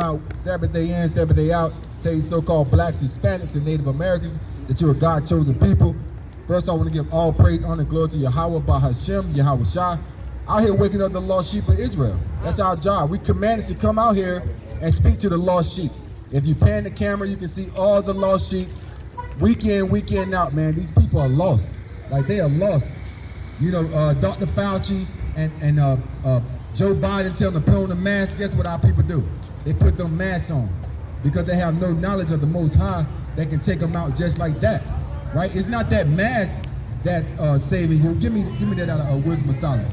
out, Sabbath day in, Sabbath day out, tell you so-called blacks, Hispanics, and Native Americans that you're a God-chosen people. First, I want to give all praise, honor, and glory to Yahweh, Bahashem, Yahweh, out here waking up the lost sheep of Israel. That's our job. We commanded to come out here and speak to the lost sheep. If you pan the camera, you can see all the lost sheep. Week in, week in, out, man. These people are lost. Like, they are lost. You know, Dr. Fauci and Joe Biden tell them to put on the mask. Guess what our people do? They put them masks on because they have no knowledge of the Most High that can take them out just like that, right? It's not that mask that's saving you. Give me that out of Wisdom of Solomon.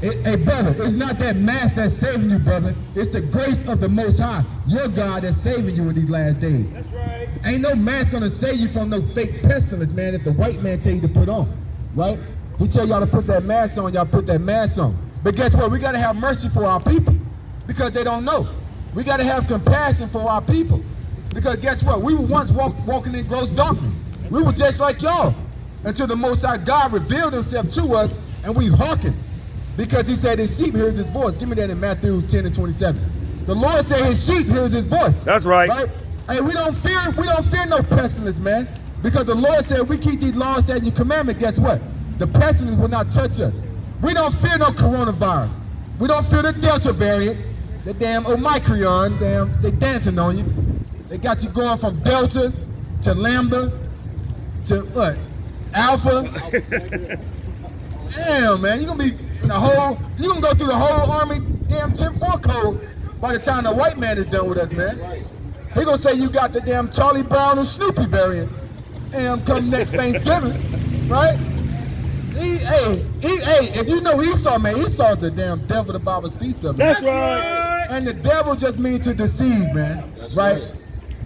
Hey, brother, it's not that mask that's saving you, brother. It's the grace of the Most High, your God, that's saving you in these last days. That's right. Ain't no mask gonna save you from no fake pestilence, man, that the white man tell you to put on, right? He tell y'all to put that mask on, y'all put that mask on. But guess what? We gotta have mercy for our people because they don't know. We gotta have compassion for our people because guess what? We were once walking in gross darkness. We were just like y'all until the Most High God revealed himself to us and we hearkened. Because he said his sheep hears his voice. Give me that in Matthew 10 and 27. The Lord said his sheep hears his voice. That's right. Hey, we don't fear no pestilence, man. Because the Lord said we keep these laws, statutes, and commandments, guess what? The pestilence will not touch us. We don't fear no coronavirus. We don't fear the Delta variant. The damn Omicron, they dancing on you. They got you going from Delta to Lambda to what? Alpha. Damn, man, you're gonna go through the whole army damn 10-4 codes by the time the white man is done with us, man. He gonna say you got the damn Charlie Brown and Snoopy variants and come next Thanksgiving, right? If you know Esau, man, Esau's the damn devil the Bible speaks of. That's right. And the devil just means to deceive, man, right?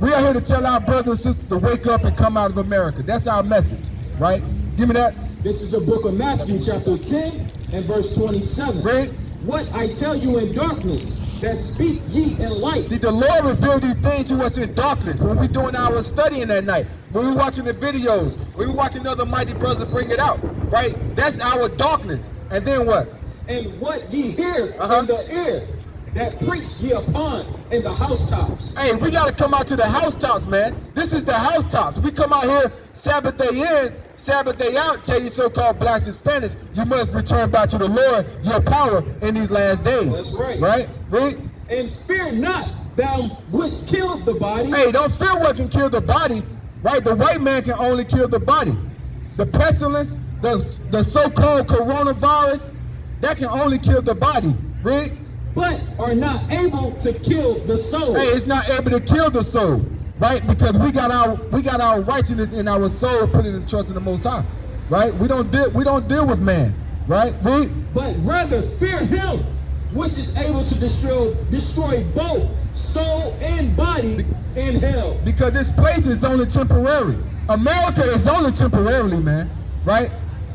We are here to tell our brothers and sisters to wake up and come out of America. That's our message, right? Give me that. This is the book of Matthew, chapter 10 and verse 27. Read. What I tell you in darkness, that speak ye in light. See, the Lord revealed these things to us in darkness when we're doing our studying at night, when we're watching the videos, when we're watching other mighty brothers bring it out, right? That's our darkness. And then what? And what ye hear in the ear, that preach ye upon in the housetops. Hey, we got to come out to the housetops, man. This is the housetops. We come out here Sabbath day in, Sabbath day out, tell you so-called blacks and Spanish, you must return back to the Lord, your power in these last days. That's right. Right? Read. And fear not, thou which killed the body. Hey, don't fear what can kill the body, right? The white man can only kill the body. The pestilence, the so-called coronavirus, that can only kill the body. Read. But are not able to kill the soul. Hey, it's not able to kill the soul, right? Because we got our righteousness in our soul, put it in trust in the Most High, right? We don't deal with man, right? Read. But rather fear him, which is able to destroy both soul and body in hell. Because this place is only temporary. America is only temporarily, man, right?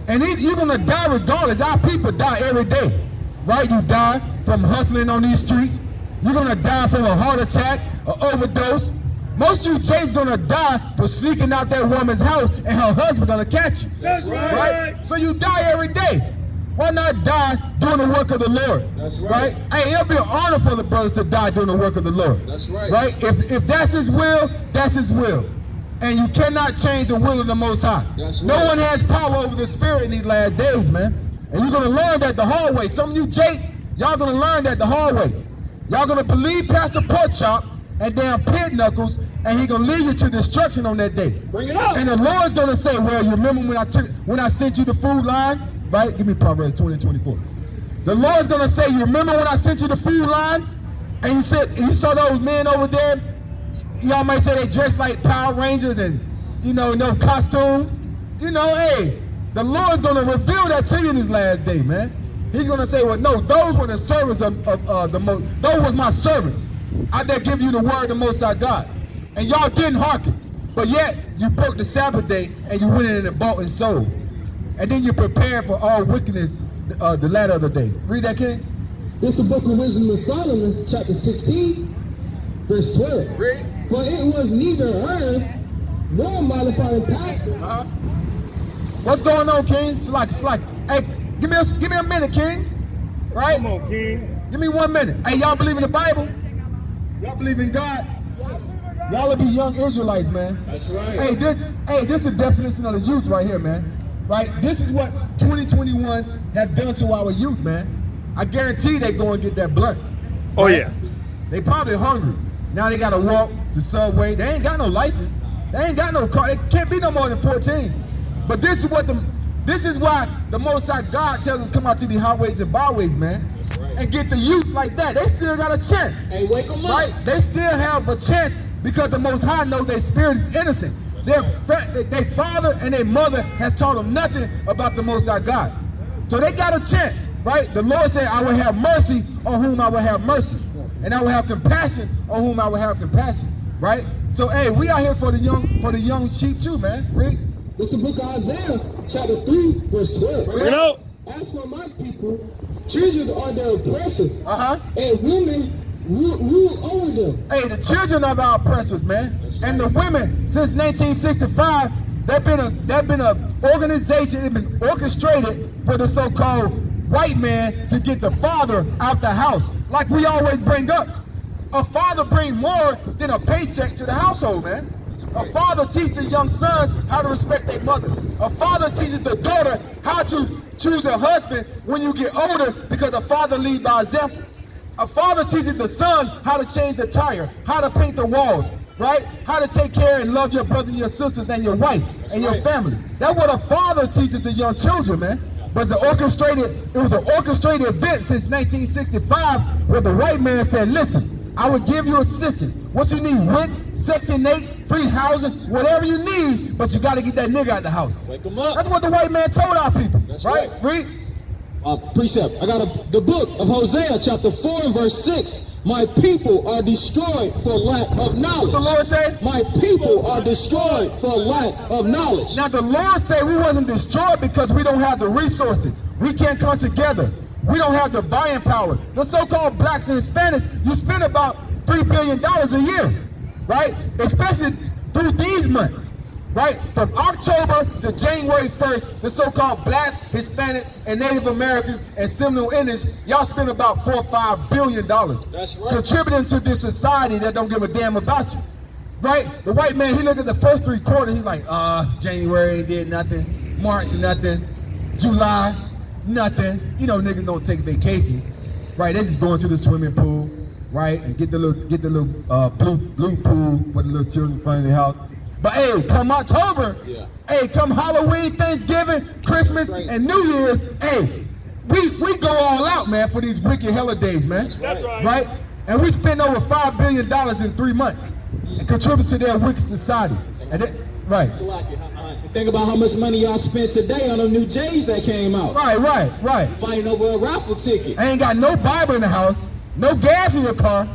And you're gonna die regardless. Our people die every day, right? You die from hustling on these streets. You're gonna die from a heart attack, an overdose. Most of you Jays gonna die for sneaking out that woman's house and her husband gonna catch you. That's right. So you die every day. Why not die doing the work of the Lord? That's right. Hey, it'll be an honor for the brothers to die doing the work of the Lord. That's right. Right? If that's his will, that's his will. And you cannot change the will of the Most High. That's No right. one has power over the spirit in these last days, man. And you're gonna learn that the hard way. Some of you Jakes, y'all gonna learn that the hard way. Y'all gonna believe Pastor Porkchop and damn Pit Knuckles, and he gonna lead you to destruction on that day. Bring it up. And the Lord's gonna say, well, you remember when I sent you the food line? Right? Give me Proverbs 20 and 24. The Lord's gonna say, you remember when I sent you the food line? And you saw those men over there? Y'all might say they dressed like Power Rangers and, no costumes. Hey, the Lord's gonna reveal that to you in this last day, man. He's gonna say, well, no, those were the servants of the most, those was my servants. I dare give you the word of the Most High God. And y'all didn't hearken. But yet, you broke the Sabbath day and you went in and bought and sold. And then you prepared for all wickedness the latter of the day. Read that, King. This is the book of Wisdom of Solomon, chapter 16, verse 12. Read. For it was neither earned nor modified pattern. What's going on, Kings? It's like, hey, give me a minute, Kings. Right? Come on, King. Give me 1 minute. Hey, y'all believe in the Bible? Y'all believe in God. Y'all will be young Israelites, man. That's right. Hey, this is the definition of the youth right here, man. Right? This is what 2021 has done to our youth, man. I guarantee they go and get that blunt. Oh yeah. They probably hungry. Now they gotta walk to Subway. They ain't got no license. They ain't got no car. It can't be no more than 14. But this is why the Most High God tells us to come out to the highways and byways, man. Right. And get the youth like that. They still got a chance. Hey, wake them up. Right? They still have a chance because the Most High knows their spirit is innocent. Their father and their mother has taught them nothing about the Most High God. So they got a chance, right? The Lord said, I will have mercy on whom I will have mercy. And I will have compassion on whom I will have compassion, right? So, hey, we out here for the young sheep too, man. Read. It's the book of Isaiah, chapter 3, verse 12. Bring it out. As for my people, children are their oppressors, and women rule over them. Hey, the children of our oppressors, man. And the women, since 1965, they've been a organization, they've been orchestrated for the so-called white man to get the father out the house. Like we always bring up, a father brings more than a paycheck to the household, man. A father teaches young sons how to respect their mother. A father teaches the daughter how to choose a husband when you get older because a father leads by example. A father teaches the son how to change the tire, how to paint the walls, right? How to take care and love your brothers and your sisters and your wife and your family. That's what a father teaches the young children, man. But it was an orchestrated event since 1965 where the white man said, listen, I will give you assistance. What you need, rent, Section 8, free housing, whatever you need, but you got to get that nigga out the house. Wake them up. That's what the white man told our people, That's right? right. Read. Precept. I got the book of Hosea, chapter 4 and verse 6. My people are destroyed for lack of knowledge. What the Lord say? My people are destroyed for lack of knowledge. Now the Lord said we wasn't destroyed because we don't have the resources. We can't come together. We don't have the buying power. The so-called blacks and Hispanics, you spend about $3 billion a year, right? Especially through these months. Right? From October to January 1st, the so-called blacks, Hispanics, and Native Americans and Seminole Indians, y'all spend about $4 or $5 billion. That's right. Contributing to this society that don't give a damn about you. Right? The white man, he looked at the first 3 quarters, he's like, January did nothing, March nothing, July, nothing. You know, niggas don't take vacations. Right? They just go into the swimming pool, right? And get the little blue pool for the little children in front of their house. But hey, come October, hey, come Halloween, Thanksgiving, Christmas, and New Year's, hey, we go all out, man, for these wicked holidays, man. That's right. Right? And we spend over $5 billion in 3 months and contribute to their wicked society. And right. Think about how much money y'all spent today on them new J's that came out. Right. Fighting over a raffle ticket. I ain't got no Bible in the house, no gas in your car.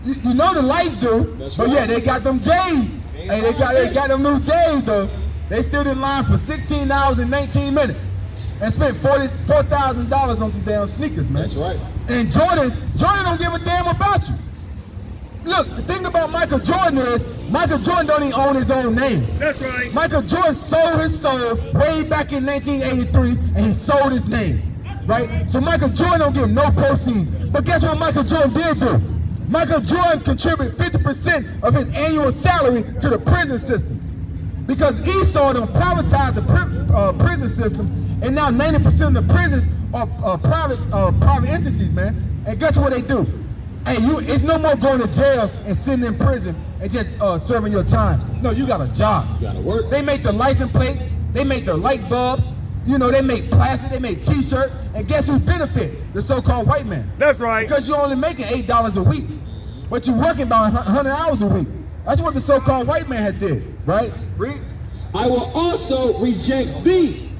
You know the lights do, That's but right. yeah, they got them J's. Hey, they got them new J's though. They stood in line for 16 hours and 19 minutes and spent $4,000 on some damn sneakers, man. That's right. And Jordan don't give a damn about you. Look, the thing about Michael Jordan is Michael Jordan don't even own his own name. That's right. Michael Jordan sold his soul way back in 1983 and he sold his name, right? So Michael Jordan don't get no proceeds. But guess what Michael Jordan did do? Michael Jordan contributed 50% of his annual salary to the prison systems because Esau done privatized the prison systems, and now 90% of the prisons are private entities, man. And guess what they do? Hey, it's no more going to jail and sitting in prison and just serving your time. No, you got a job. You gotta work. They make the license plates, they make the light bulbs, you know, they make plastic, they make t-shirts, and guess who benefit? The so-called white man. That's right. Because you're only making $8 a week, but you're working about 100 hours a week. That's what the so-called white man had did, right? Read. I will also reject thee,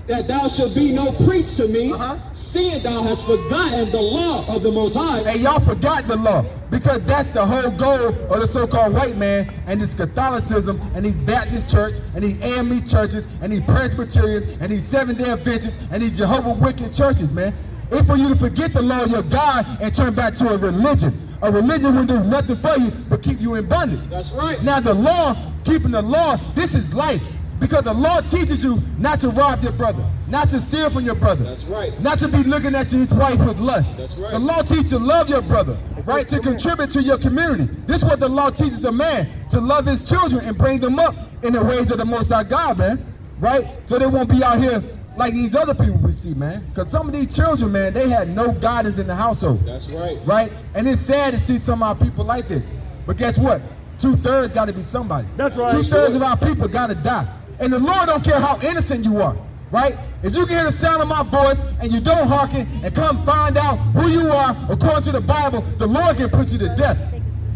that thou shalt be no priest to me, seeing thou hast forgotten the law of the Most High. Hey, y'all forgot the law, because that's the whole goal of the so-called white man and this Catholicism and these Baptist church and these AME churches and these Presbyterians and these Seventh-day Adventists and these Jehovah Witness churches, man. It's for you to forget the law of your God and turn back to a religion. A religion will do nothing for you but keep you in bondage. That's right. Now the law, keeping the law, this is life. Because the law teaches you not to rob your brother, not to steal from your brother. That's right. Not to be looking at his wife with lust. That's right. The law teaches you to love your brother, right? To contribute to your community. This is what the law teaches a man, to love his children and bring them up in the ways of the Most High God, man. Right? So they won't be out here like these other people we see, man. Because some of these children, man, they had no guidance in the household. That's right. Right? And it's sad to see some of our people like this. But guess what? 2/3 got to be somebody. That's right. 2/3 of our people got to die. And the Lord don't care how innocent you are, right? If you can hear the sound of my voice and you don't hearken and come find out who you are according to the Bible, the Lord can put you to death.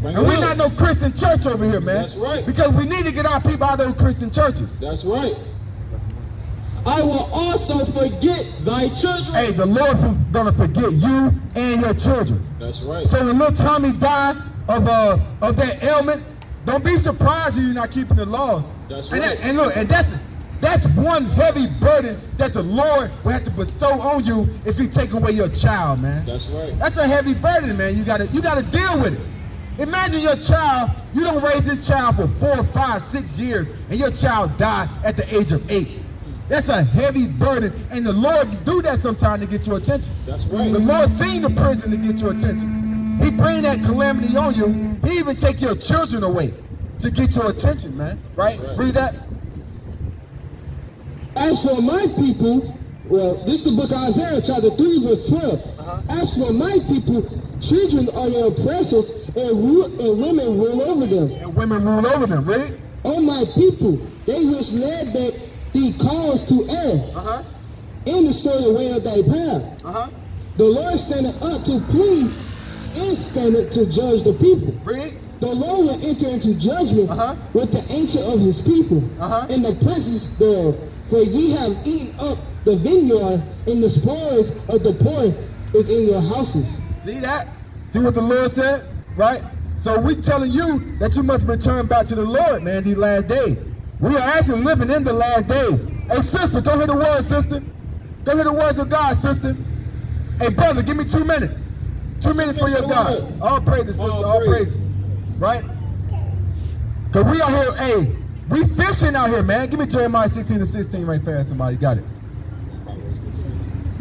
And we're not no Christian church over here, man. That's right. Because we need to get our people out of those Christian churches. That's right. I will also forget thy children. Hey, the Lord gonna forget you and your children. That's right. So when little Tommy died of that ailment, don't be surprised if you're not keeping the laws. That's and right. And look, and that's one heavy burden that the Lord will have to bestow on you if He take away your child, man. That's right. That's a heavy burden, man. You gotta deal with it. Imagine your child, you don't raise this child for 4, 5, 6 years, and your child died at the age of 8. That's a heavy burden, and the Lord do that sometimes to get your attention. That's right. The Lord seen the prison to get your attention. He bring that calamity on you. He even take your children away to get your attention, man. Right? Read that. As for my people, well, this is the book of Isaiah, chapter 3, verse 12. As for my people, children are your oppressors, and women rule over them. And women rule over them, right? O my people, they which led thee cause to err, in the story way of thy path. The Lord standeth up to plead, and standeth to judge the people. Read. The Lord will enter into judgment with the ancient of his people, in the presence thereof. For ye have eaten up the vineyard, and the spoils of the poor is in your houses. See that? See what the Lord said? Right? So we telling you that you must return back to the Lord, man, these last days. We are actually living in the last days. Hey, sister, go hear the words, sister. Go hear the words of God, sister. Hey, brother, give me 2 minutes. 2 minutes for your God. All praises, sister. All praises. Right? Because we out here, hey, we fishing out here, man. Give me Jeremiah 16:16 right fast. Somebody got it.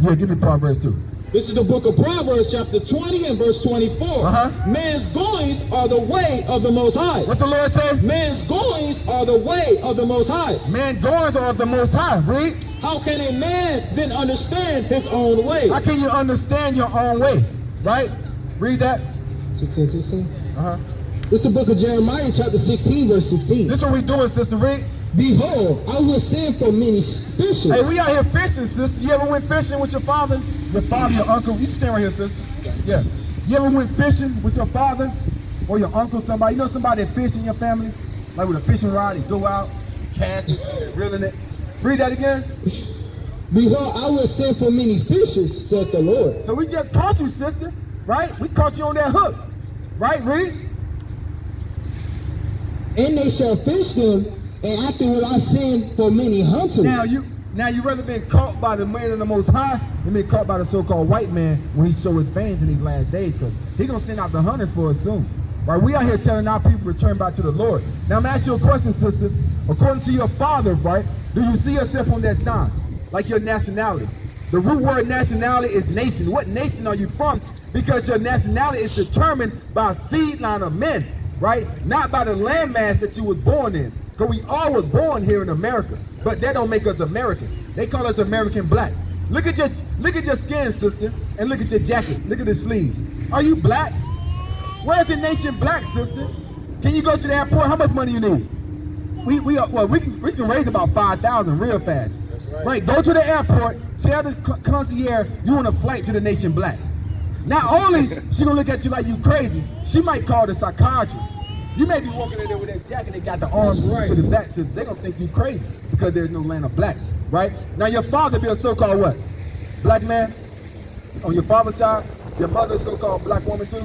Yeah, give me Proverbs 2. This is the book of Proverbs, chapter 20 and verse 24. Man's goings are the way of the Most High. What the Lord said? Man's goings are the way of the Most High. Man's goings are of the Most High. Read. How can a man then understand his own way? How can you understand your own way? Right? Read that. 16. This is the book of Jeremiah, chapter 16, verse 16. This is what we doing, sister. Read. Behold, I will send for many fishers. Hey, we out here fishing, sister. You ever went fishing with your father? Your father, your uncle? You can stand right here, sister. Yeah. You ever went fishing with your father or your uncle, somebody? You know somebody that fish in your family? Like with a fishing rod, they go out, cast it, reeling it. Read that again. Behold, I will send for many fishers, saith the Lord. So we just caught you, sister. Right? We caught you on that hook. Right? Read. And they shall fish them, and afterward I send for many hunters. Now you rather been caught by the man of the Most High than been caught by the so-called white man when he show his veins in these last days, because he gonna send out the hunters for us soon. Right? We out here telling our people to return back to the Lord. Now I'm asking you a question, sister. According to your father, right? Do you see yourself on that sign? Like your nationality. The root word nationality is nation. What nation are you from? Because your nationality is determined by a seed line of men. Right? Not by the landmass that you was born in. Because we all was born here in America. But that don't make us American. They call us American black. Look at your skin, sister, and look at your jacket. Look at the sleeves. Are you black? Where's the nation black, sister? Can you go to the airport? How much money you need? We can raise about 5,000 real fast. That's right. Right, go to the airport, tell the concierge you on a flight to the nation black. Not only she gonna look at you like you crazy, she might call the psychiatrist. You may be walking in there with that jacket, they got the arms to the back, so they're gonna think you crazy because there's no land of black, right? Now your father be a so-called what? Black man? On your father's side, your mother's so-called black woman too?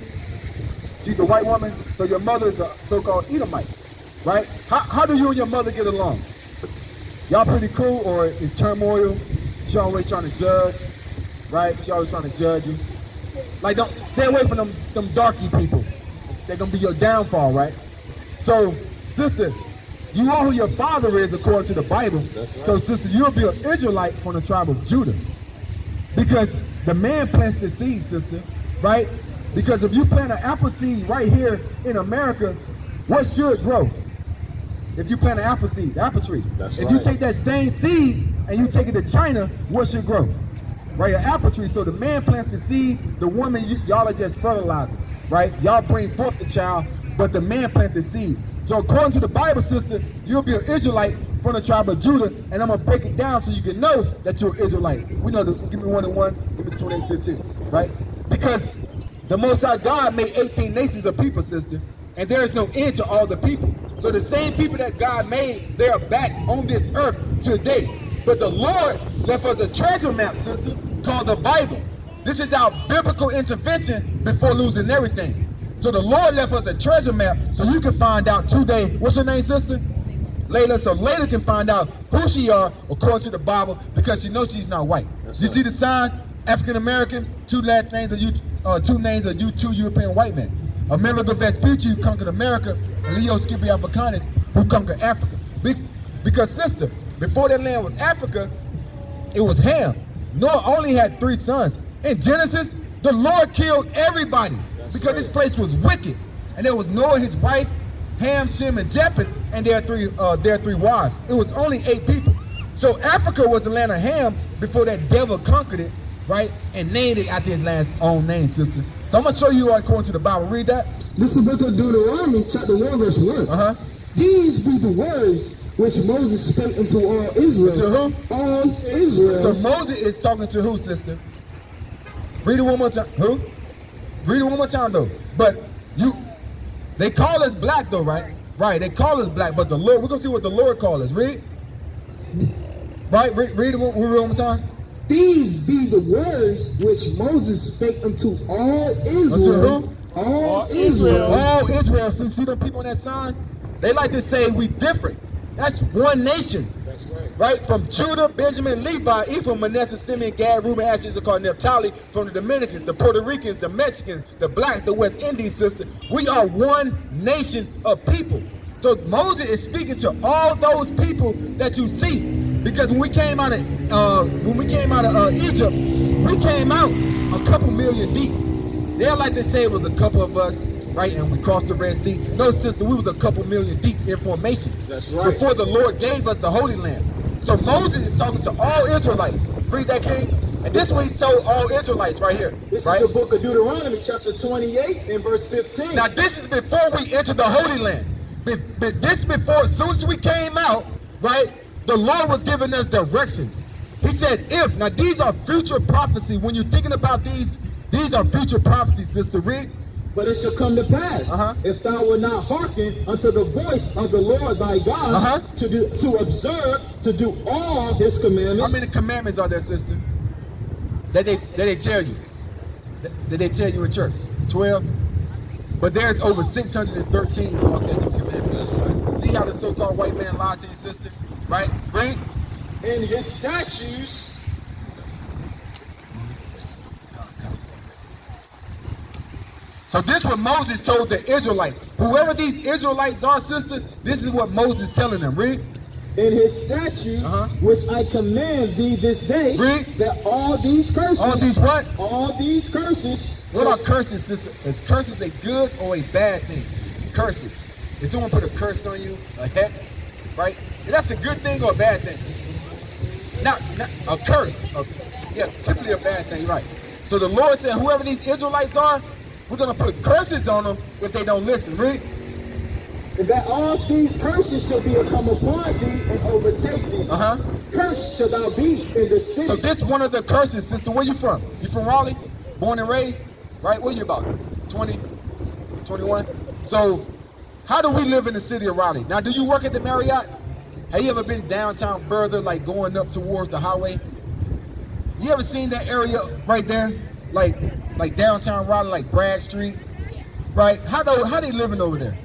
She's a white woman, so your mother's a so-called Edomite, right? How do you and your mother get along? Y'all pretty cool, or is turmoil? She always trying to judge, right? She always trying to judge you. Like, don't stay away from them darky people. They're gonna be your downfall, right? So, sister, You are who your father is according to the Bible. That's right. So, sister, you'll be an Israelite from the tribe of Judah. Because the man plants the seed, sister, right? Because if you plant an apple seed right here in America, what should grow? If you plant an apple seed, apple tree. That's if right. you take that same seed and you take it to China, what should grow? Right, an apple tree. So the man plants the seed, the woman, y'all are just fertilizing, right? Y'all bring forth the child, but the man plants the seed. So according to the Bible, sister, you'll be an Israelite from the tribe of Judah, and I'm gonna break it down so you can know that you're an Israelite. We know give me 1 and 1, give me 28:15, right? Because the Most High God made 18 nations of people, sister, and there is no end to all the people. So the same people that God made, they are back on this earth today. But the Lord left us a treasure map, sister, called the Bible. This is our biblical intervention before losing everything. So the Lord left us a treasure map so you can find out today. What's your name, sister? Layla. So Layla can find out who she are according to the Bible because she knows she's not white. That's You right. see the sign? African American, two names of you, two European white men. Amerigo Vespucci, who conquered America, and Leo Scipio Africanus, who conquered Africa. Because, sister, before that land was Africa, it was Ham. Noah only had 3 sons. In Genesis, the Lord killed everybody because this place was wicked. And there was Noah, his wife, Ham, Shem, and Japheth, and their three wives. It was only 8 people. So Africa was the land of Ham before that devil conquered it, right? And named it after his own name, sister. So I'm going to show you according to the Bible. Read that. This is the book of Deuteronomy, chapter 1, verse 1. Uh-huh. These be the words which Moses spake unto all Israel. To who? All Israel. So Moses is talking to who, sister? Read it one more time. Who? Read it one more time, though. But they call us black, though, right? Right, they call us black, but the Lord, we're going to see what the Lord called us. Read. Right, read it one more time. These be the words which Moses spake unto all Israel. Unto who? All Israel. All Israel. So you see them people on that sign? They like to say we different. That's one nation. That's right. Right? From Judah, Benjamin, Levi, Ephraim, Manasseh, Simeon, Gad, Reuben, Asher, Issachar, Naphtali, from the Dominicans, the Puerto Ricans, the Mexicans, the blacks, the West Indies, sister. We are one nation of people. So Moses is speaking to all those people that you see. Because when we came out of Egypt, we came out a couple million deep. They like to say it was a couple of us, right? And we crossed the Red Sea. No, sister, we was a couple million deep in formation. That's right. Before the Lord gave us the Holy Land. So Moses is talking to all Israelites. Read that, King. And this one he told all Israelites right here. This right? is the book of Deuteronomy, chapter 28, and verse 15. Now this is before we entered the Holy Land. This before, as soon as we came out, right? The Lord was giving us directions. He said, now these are future prophecy. When you're thinking about these are future prophecies, sister. Read. But it shall come to pass, if thou wilt not hearken unto the voice of the Lord thy God, to observe, to do all his commandments. How many commandments are there, sister? That they tell you? That they tell you in church? 12? But there's over 613 laws, statutes, commandments. See how the so-called white man lied to you, sister? Right? Read. In his statutes. So this is what Moses told the Israelites. Whoever these Israelites are, sister, this is what Moses is telling them. Read. In his statutes, which I command thee this day, Read. that all these curses. All these what? All these curses. What are curses, sister? Is curses a good or a bad thing? Curses. If someone put a curse on you, a hex, right? And that's a good thing or a bad thing? Not a curse. Yeah, typically a bad thing, right? So the Lord said, whoever these Israelites are, we're going to put curses on them if they don't listen. Read. That all these curses shall be come upon thee and overtake thee. Cursed shall thou be in the city. So this one of the curses, sister. Where you from? You from Raleigh? Born and raised? Right? Where you about? 20? 21? So how do we live in the city of Raleigh? Now, do you work at the Marriott? Have you ever been downtown further, like going up towards the highway? You ever seen that area right there? Like downtown Raleigh, like Bragg Street? Right? How they living over there?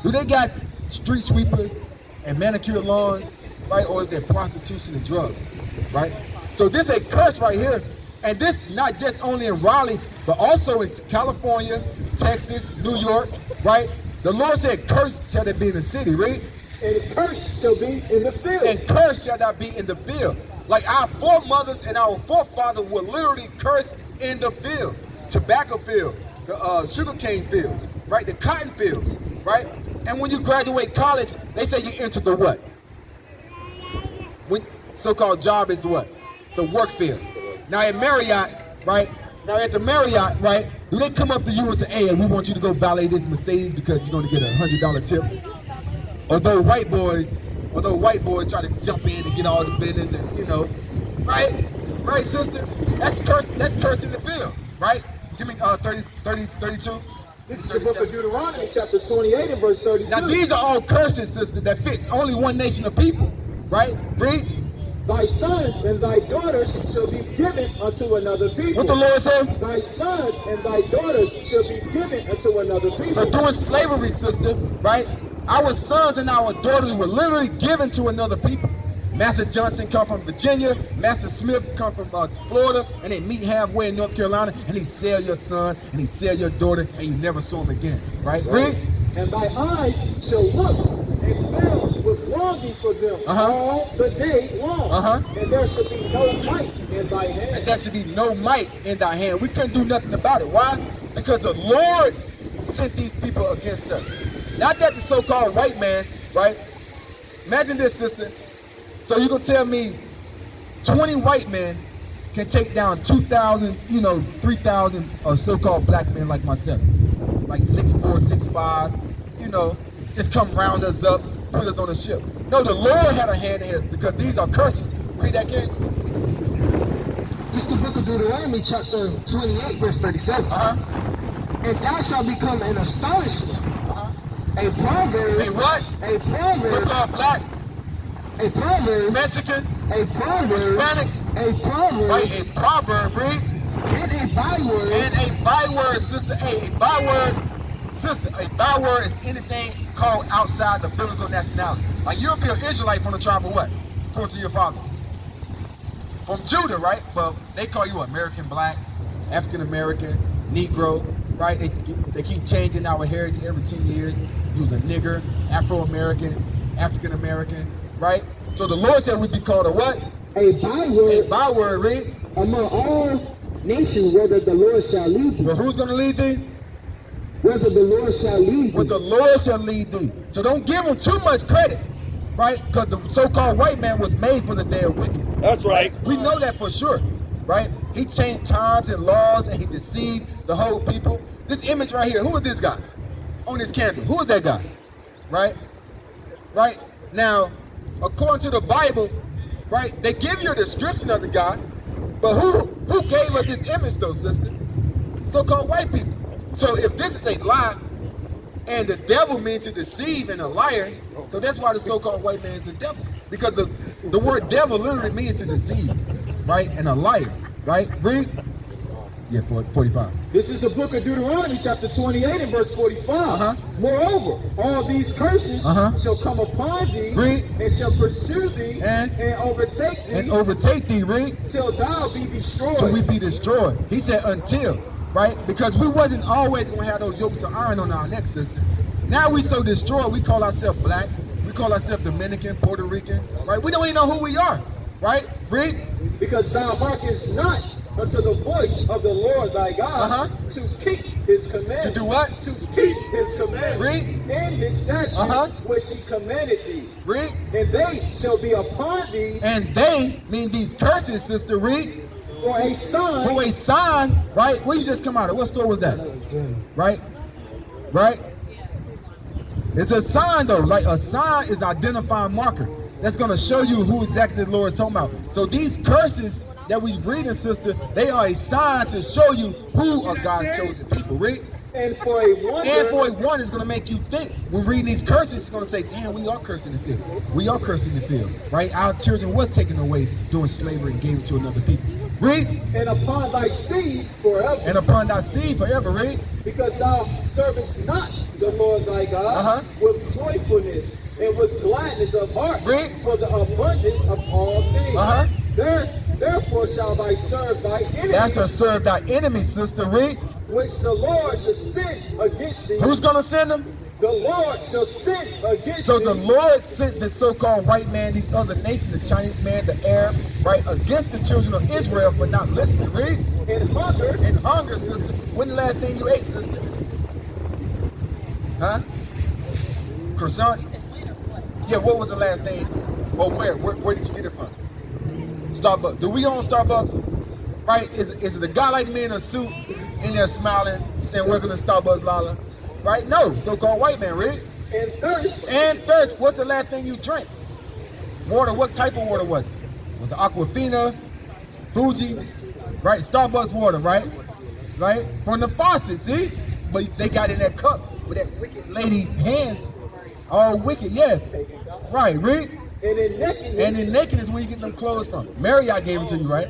Do they got street sweepers and manicured lawns, right? Or is there prostitution and drugs, right? So this a curse right here. And this not just only in Raleigh, but also in California, Texas, New York, right? The Lord said, cursed shall they be in the city, right? And curse shall be in the field. And curse shall not be in the field. Like our foremothers and our forefathers were literally cursed in the field. Tobacco field, the sugarcane fields, right? The cotton fields, right? And when you graduate college, they say you enter the what? When so-called job is what? The work field. Now at Marriott, right? Now at the Marriott, right? Do they come up to you and say, hey, we want you to go valet this Mercedes because you're going to get a $100 tip? Although white boys try to jump in and get all the business and, you know, right? Right, sister? That's cursed in the field, right? Give me 32. This is the book of Deuteronomy, chapter 28 and verse 32. Now these are all curses, sister, that fits only one nation of people, right? Read. Thy sons and thy daughters shall be given unto another people. What the Lord said? Thy sons and thy daughters shall be given unto another people. So during slavery, sister, right? Our sons and our daughters were literally given to another people. Master Johnson come from Virginia, Master Smith come from Florida, and they meet halfway in North Carolina, and he sell your son, and he sell your daughter, and you never saw him again, right? Read. And thy eyes shall look and fill with longing for them all the day long. And there shall be no might in thy hand. And there should be no might in thy hand. We couldn't do nothing about it. Why? Because the Lord sent these people against us. Not that the so-called white man, right? Imagine this, sister. So you gonna tell me 20 white men can take down 2,000, 3,000 so-called black men like myself, like 6'4", 6'5", just come round us up, put us on a ship. No, the Lord had a hand in it because these are curses. Read that, King. This is the book of Deuteronomy, chapter 28, verse 37. And thou shalt become an astonishment, a proverb. A what? A proverb. So-called black. A proverb. Mexican. A proverb. Hispanic. A proverb. Right, a proverb, read. And a byword. And a byword, sister. Hey, a byword, sister. A byword is anything called outside the biblical nationality. Like you'll be an Israelite from the tribe of what? According to your father. From Judah, right? Well, they call you American Black, African American, Negro, right? They keep changing our heritage every 10 years. You was a nigger, Afro-American, African American, right? So the Lord said we'd be called a what? A byword. A byword, read. Among all nations, whether the Lord shall lead thee. But who's going to lead thee? Whether the Lord shall lead thee. But the Lord shall lead thee. So don't give him too much credit, right? Because the so-called white man was made for the day of wicked. That's right. We know that for sure, right? He changed times and laws and he deceived the whole people. This image right here, who is this guy on this candle? Who is that guy, right? Right? Now, according to the Bible, right, they give you a description of the guy, but who gave us this image though, sister? So-called white people. So if this is a lie, and the devil means to deceive and a liar, so that's why the so-called white man is a devil. Because the word devil literally means to deceive, right? And a liar, right? Read. Yeah, 45. This is the book of Deuteronomy, chapter 28 and verse 45. Moreover, all these curses shall come upon thee, Read. and shall pursue thee, And overtake thee, And overtake thee, read. till thou be destroyed. Till we be destroyed. He said until, right? Because we wasn't always going to have those yokes of iron on our neck, sister. Now we so destroyed, we call ourselves black. We call ourselves Dominican, Puerto Rican, right? We don't even know who we are, right? Read. Because thou hearkenest not unto the voice of the Lord thy God, to keep his commandments. To do what? To keep his commandments. Read. And his statutes, which he commanded thee. Read. And they shall be upon thee. And they mean these curses, sister. Read. For a sign. For a sign, right? Where you just come out of? What store was that? Right? Right? It's a sign though. Like a sign is identifying marker. That's going to show you who exactly the Lord is talking about. So these curses that we reading, sister, they are a sign to show you who are God's chosen people. Read. And for a wonder. And for a wonder is going to make you think. When reading these curses, it's going to say, damn, we are cursing the city. We are cursing the field. Right? Our children was taken away during slavery and gave it to another people. Read. And upon thy seed forever. And upon thy seed forever. Read. Because thou servest not the Lord thy God with joyfulness and with gladness of heart. Read. For the abundance of all things. Therefore shall thy serve thy enemy. Thou shalt serve thy enemy, sister. Read. Which the Lord shall send against thee. Who's going to send them? the Lord shall send against So thee. the Lord sent the so-called white man, these other nations, the Chinese man, the Arabs, right, against the children of Israel for not listening. Read. And hunger. And hunger, sister. When the last thing you ate, sister? Huh? Croissant? Yeah, what was the last thing? Or where did you get it from? Starbucks. Do we own Starbucks? Right? Is it a guy like me in a suit in there smiling, saying welcome to Starbucks, Lala? Right? No, so-called white man, read. And thirst. And thirst. What's the last thing you drank? Water. What type of water was it? Was it Aquafina, Fuji, right? Starbucks water, right? Right? From the faucet, see? But they got in that cup with that wicked lady hands, all wicked, yeah. Right, read. And in nakedness. And in nakedness, where you get them clothes from? Marriott gave them to you, right?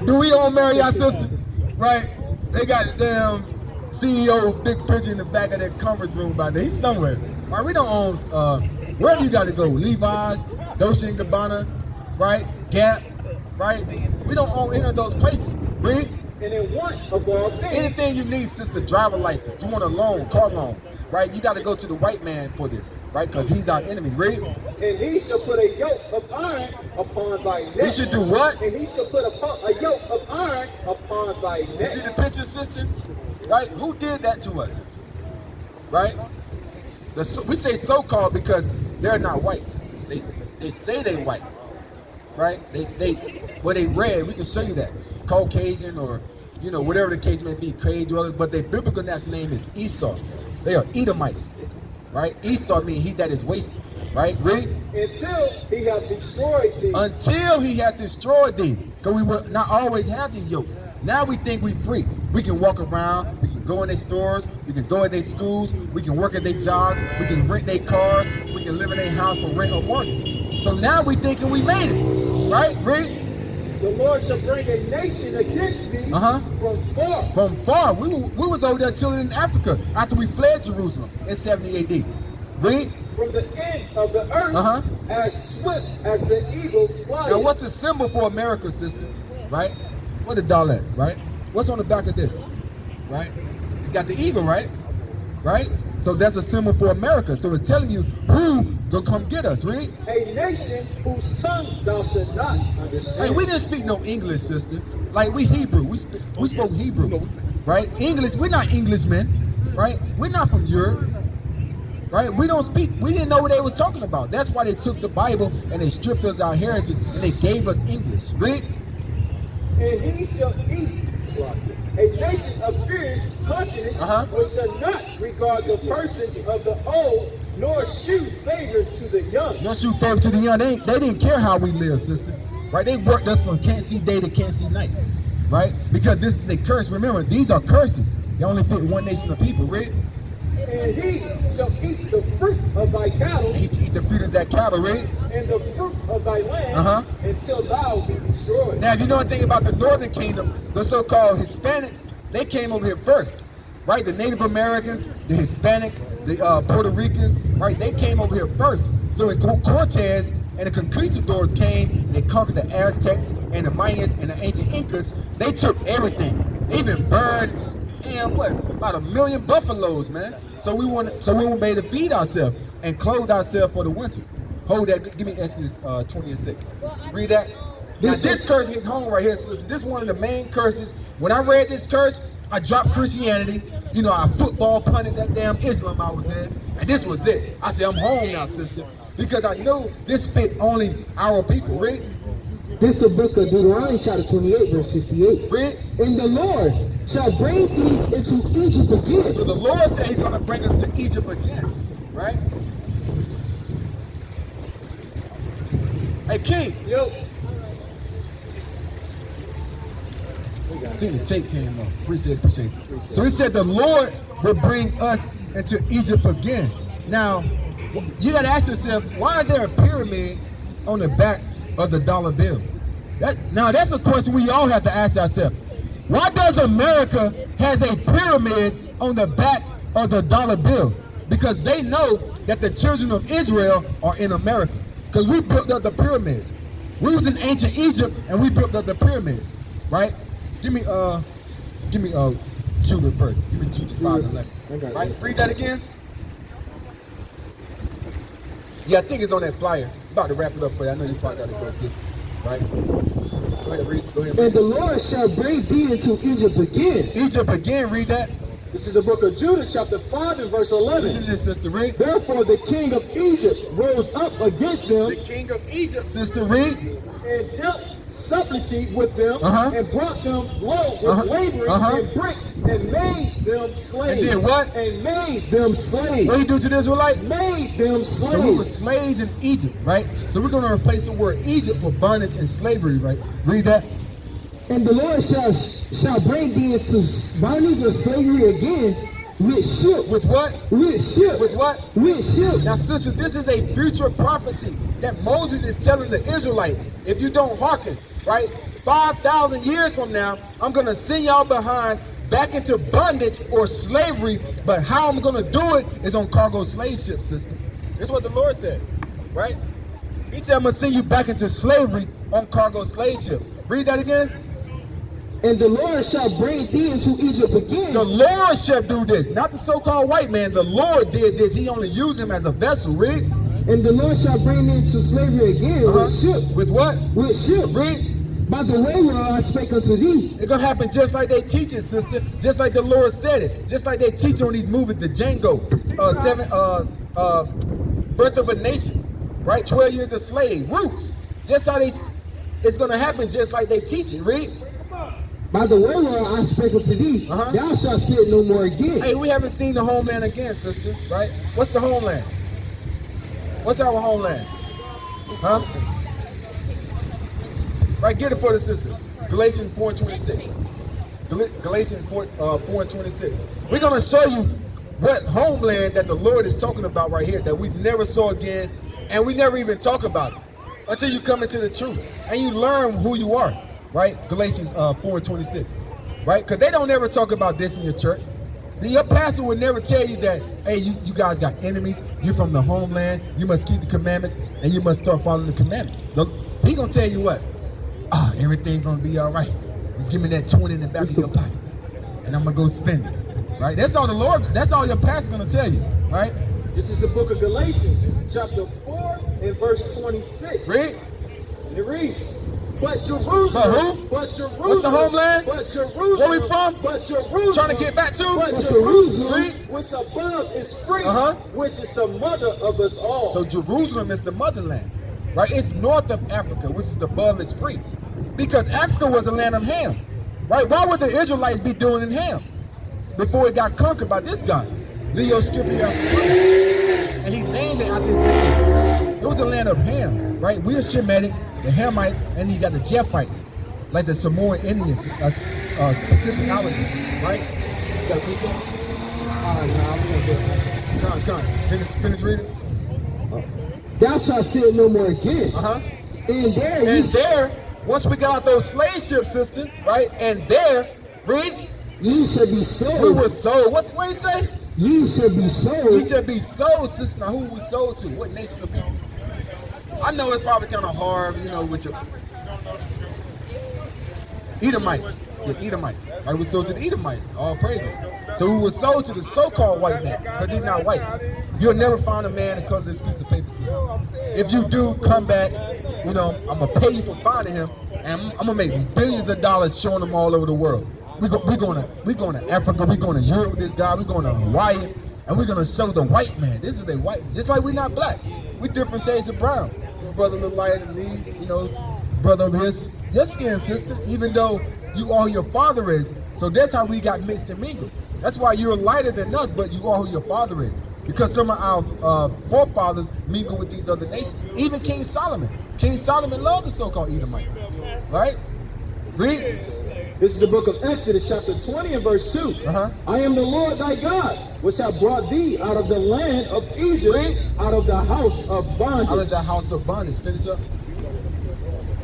Do we own Marriott, sister? Right? They got the damn CEO big picture in the back of that conference room by there. He's somewhere. Right? We don't own, wherever you got to go. Levi's, Dolce & Gabbana, right? Gap, right? We don't own any of those places. Read. And in want of all things. Anything you need, sister, driver license. You want a loan, car loan, right? You got to go to the white man for this, right? Because he's our enemy. Read. And he shall put a yoke of iron upon thy neck. He should do what? And he shall put a yoke of iron upon thy neck. You see the picture, sister? Right? Who did that to us? Right? We say so-called because they're not white. They say they white. Right? They red. We can show you that. Caucasian or, you know, whatever the case may be, crazy dwellers, but their biblical national name is Esau. They are Edomites, right? Esau means he that is wasted, right? Read. Until he hath destroyed thee. Until he hath destroyed thee. Because we will not always have these yokes. Now we think we free. We can walk around, we can go in their stores, we can go in their schools, we can work at their jobs, we can rent their cars, we can live in their house for rent or mortgage. So now we thinking we made it, right? Read. The Lord shall bring a nation against thee from far. From far. We was over there chilling in Africa after we fled Jerusalem in 70 AD. Read. From the end of the earth as swift as the eagle flies. Now what's the symbol for America, sister? Right? What the dollar at, right? What's on the back of this? Right? It's got the eagle, right? Right? So that's a symbol for America. So it's telling you who gonna come get us, read? A nation whose tongue thou shalt not understand. Hey, we didn't speak no English, sister. Like we Hebrew. We spoke Hebrew. Right? English, we're not Englishmen. Right? We're not from Europe. Right? We don't speak. We didn't know what they was talking about. That's why they took the Bible and they stripped us our heritage and they gave us English. Read? And he shall eat a nation of fierce continence, which shall not regard the person of the old, nor shew favor to the young. Nor shew favor to the young. They didn't care how we live, sister. Right? They worked us from can't see day to can't see night. Right? Because this is a curse. Remember, these are curses. They only fit one nation of people. Read? And he shall eat the fruit of thy cattle. And he shall eat the fruit of that cattle, read? And the fruit of thy land until thou be destroyed. Now, if you know anything about the northern kingdom, the so-called Hispanics, they came over here first, right? The Native Americans, the Hispanics, the Puerto Ricans, right? They came over here first. So when Cortez and the conquistadors came, they conquered the Aztecs and the Mayans and the ancient Incas. They took everything. They even burned, about 1 million buffaloes, man. So we were made to feed ourselves and clothe ourselves for the winter. Hold that. Give me Exodus 20 and 6. Read that. Now, this curse hits home right here, sister. This is one of the main curses. When I read this curse, I dropped Christianity. You know, I football punted that damn Islam I was in. And this was it. I said, I'm home now, sister. Because I know this fit only our people. Read. This is the book of Deuteronomy chapter 28, verse 68. Read. And the Lord shall bring thee into Egypt again. So the Lord said he's going to bring us to Egypt again. Right? Hey, King. Yo. I think the tape came up. Appreciate it. So he said the Lord will bring us into Egypt again. Now, you got to ask yourself, why is there a pyramid on the back of the dollar bill? Now, that's a question we all have to ask ourselves. Why does America has a pyramid on the back of the dollar bill? Because they know that the children of Israel are in America. Because we built up the pyramids. We was in ancient Egypt and we built up the pyramids, right? Give me Judah first. Give me Judah 5 and 11. Right? Read that again. Yeah, I think it's on that flyer. I'm about to wrap it up for you. I know you probably got to go, sister. Right? Go ahead, read. Go ahead. And the Lord shall bring thee into Egypt again. Egypt again, read that. This is the book of Judah, chapter 5 and verse 11. Listen to this, sister, read. Therefore the king of Egypt rose up against them The king of Egypt, sister, read. and dealt subtlety with them and brought them low with laboring and brick and made them slaves. And did what? And made them slaves. What did he do to the Israelites? Made them So we were slaves. slaves in Egypt, right? So we're going to replace the word Egypt for bondage and slavery, right? Read that. And the Lord shall bring thee into bondage or slavery again with ships. With what? With ships. With what? With ships. Now, sister, this is a future prophecy that Moses is telling the Israelites. If you don't hearken, right? 5,000 years from now, I'm going to send y'all behinds back into bondage or slavery. But how I'm going to do it is on cargo slave ships, sister. That's what the Lord said, right? He said, I'm going to send you back into slavery on cargo slave ships. Read that again. And the Lord shall bring thee into Egypt again. The Lord shall do this, not the so-called white man. The Lord did this. He only used him as a vessel. Read. And the Lord shall bring thee into slavery again with ships. With what? With ships. Read. By the way where I spake unto thee. It's going to happen just like they teach it, sister. Just like the Lord said it. Just like they teach on these movies, the Django, Birth of a Nation, right? 12 years a slave, Roots. Just how it's going to happen just like they teach it. Read. By the way where I spake unto thee, thou shalt sit no more again. Hey, we haven't seen the homeland again, sister, right? What's the homeland? What's our homeland? Huh? Right, get it for the sister. Galatians 4:26. Galatians 4:26. We're going to show you what homeland that the Lord is talking about right here that we never saw again, and we never even talk about it until you come into the truth and you learn who you are. Right? Galatians 4:26. Right? Because they don't ever talk about this in your church. Your pastor would never tell you that, hey, you guys got enemies. You're from the homeland. You must keep the commandments, and you must start following the commandments. He going to tell you what? Everything's going to be all right. Just give me that 20 in the back of your pocket, and I'm going to go spend it. Right? That's all the Lord, that's all your pastor's going to tell you. Right? This is the book of Galatians, chapter 4 and verse 26. Read. And it reads, But Jerusalem, What's the homeland? But Jerusalem, where we from? But Jerusalem, Trying to get back to? But Jerusalem, which above is free, which is the mother of us all. So Jerusalem is the motherland, right? It's north of Africa, which is above is free, because Africa was the land of Ham, right? Why would the Israelites be doing in Ham before it got conquered by this guy, Leo Scipio, and he named it after his name? It was the land of Ham, right? We are Shemitic, the Hamites, and you got the Japhites, like the Samoan Indians, specific holidays, right? You got a piece of it? All right, now I'm gonna get it. Come on. Finish reading. Thou shalt sit no more again. And there, once we got out those slave ships, sister, right? And there, read. Ye shall be sold. We were sold. What do you say? Ye shall be sold. Ye shall be sold, sister. Now, who we sold to? What nation of people? I know it's probably kind of hard, with your Edomites. The Edomites. Right? We sold to the Edomites. All praise it. So we were sold to the so-called white man, because he's not white. You'll never find a man to color this piece of paper, sister. If you do, come back. I'm gonna pay you for finding him, and I'm gonna make billions of dollars showing him all over the world. We're going to Africa. We're going to Europe with this guy. We're going to Hawaii, and we're gonna show the white man. This is the white, just like we're not black. We're different shades of brown. This brother a little lighter than me, brother over here, your skin, sister, even though you are who your father is. So that's how we got mixed and mingled. That's why you're lighter than us, but you are who your father is. Because some of our forefathers mingle with these other nations. Even King Solomon. King Solomon loved the so-called Edomites. Right? Read. This is the book of Exodus, chapter 20 and verse 2. I am the Lord thy God, which have brought thee out of the land of Egypt, out of the house of bondage. Out of the house of bondage. Finish up.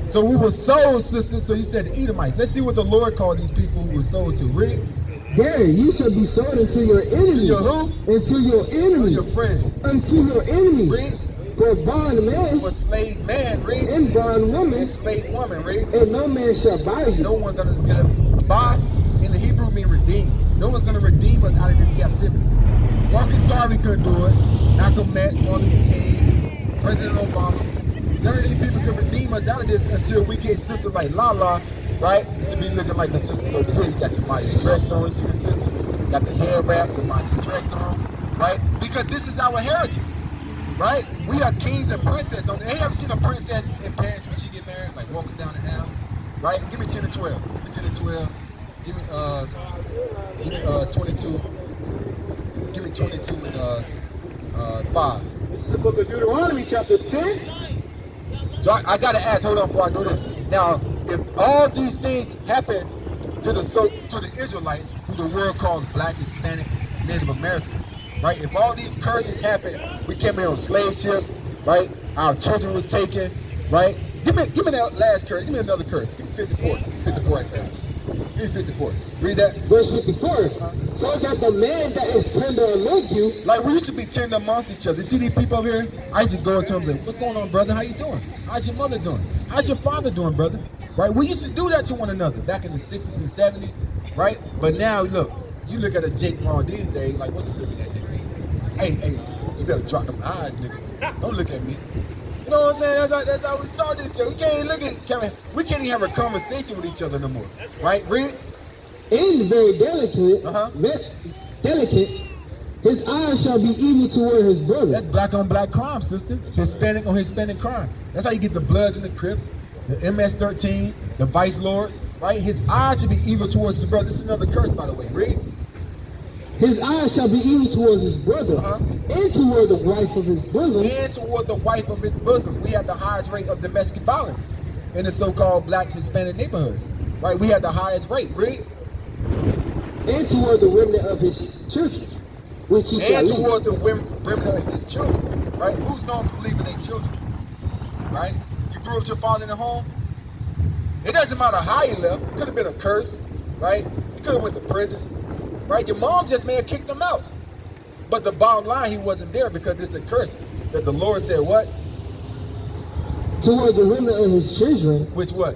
So we were sold, sister. So you said the Edomites. Let's see what the Lord called these people who were sold to. Read. There, you shall be sold unto your enemies. To your who? Unto your enemies. To your friends. Unto your enemies. Read. For bond man. For slave man. Read. And bond woman. And slave woman. Read. And no man shall buy you. No one's gonna get a buy. In the Hebrew mean redeem. No one's gonna redeem us out of this captivity. Marcus Garvey couldn't do it. Malcolm X, Martin Luther King, President Obama. None of these people can redeem us out of this until we get sisters like Lala, right? To be looking like the sisters over here. You got your mighty dress on, you see the sisters. You got the hair wrap, the mighty dress on, right? Because this is our heritage, right? We are kings and princesses. Hey, ever seen a princess in Paris when she get married, like walking down the aisle, right? Give me 10 and 12. Give me 10 and 12. Give me 22. Give me 22 and 5. This is the book of Deuteronomy, chapter 10. So I gotta ask, hold on before I do this. Now, if all these things happen to the Israelites, who the world calls Black, Hispanic, Native Americans, right? If all these curses happen, we came in on slave ships, right? Our children was taken, right? Give me that last curse. Give me another curse. Give me 54. 54 right there. Give me 54. Read that. Verse 54. So that the man that is tender among you, Like, we used to be tender amongst each other. You see these people over here? I used to go to them and say, what's going on, brother? How you doing? How's your mother doing? How's your father doing, brother? Right? We used to do that to one another back in the 60s and 70s, right? But now, look, you look at a Jake Paul these days, like, what you looking at, nigga? Hey, you better drop them eyes, nigga. Don't look at me. You know what I'm saying? That's how we talk to each other. We can't look at, we can't even have a conversation with each other no more. Right? Read. and very delicate, delicate, his eyes shall be evil toward his brother. That's black on black crime, sister. Hispanic on Hispanic crime. That's how you get the Bloods and the Crips, the MS-13s, the Vice Lords, right? His eyes should be evil towards his brother. This is another curse, by the way. Read. His eyes shall be evil towards his brother, and toward the wife of his bosom. And toward the wife of his bosom. We have the highest rate of domestic violence in the so-called black Hispanic neighborhoods, right? We have the highest rate. Read. And toward the remnant of his children, which he shall And leave. toward the remnant of his children, right? Who's known for leaving their children, right? You grew up with your father in the home. It doesn't matter how you left. It could have been a curse, right? You could have went to prison, right? Your mom just may have kicked him out. But the bottom line, he wasn't there because it's a curse that the Lord said what? Toward the remnant of his children, Which what?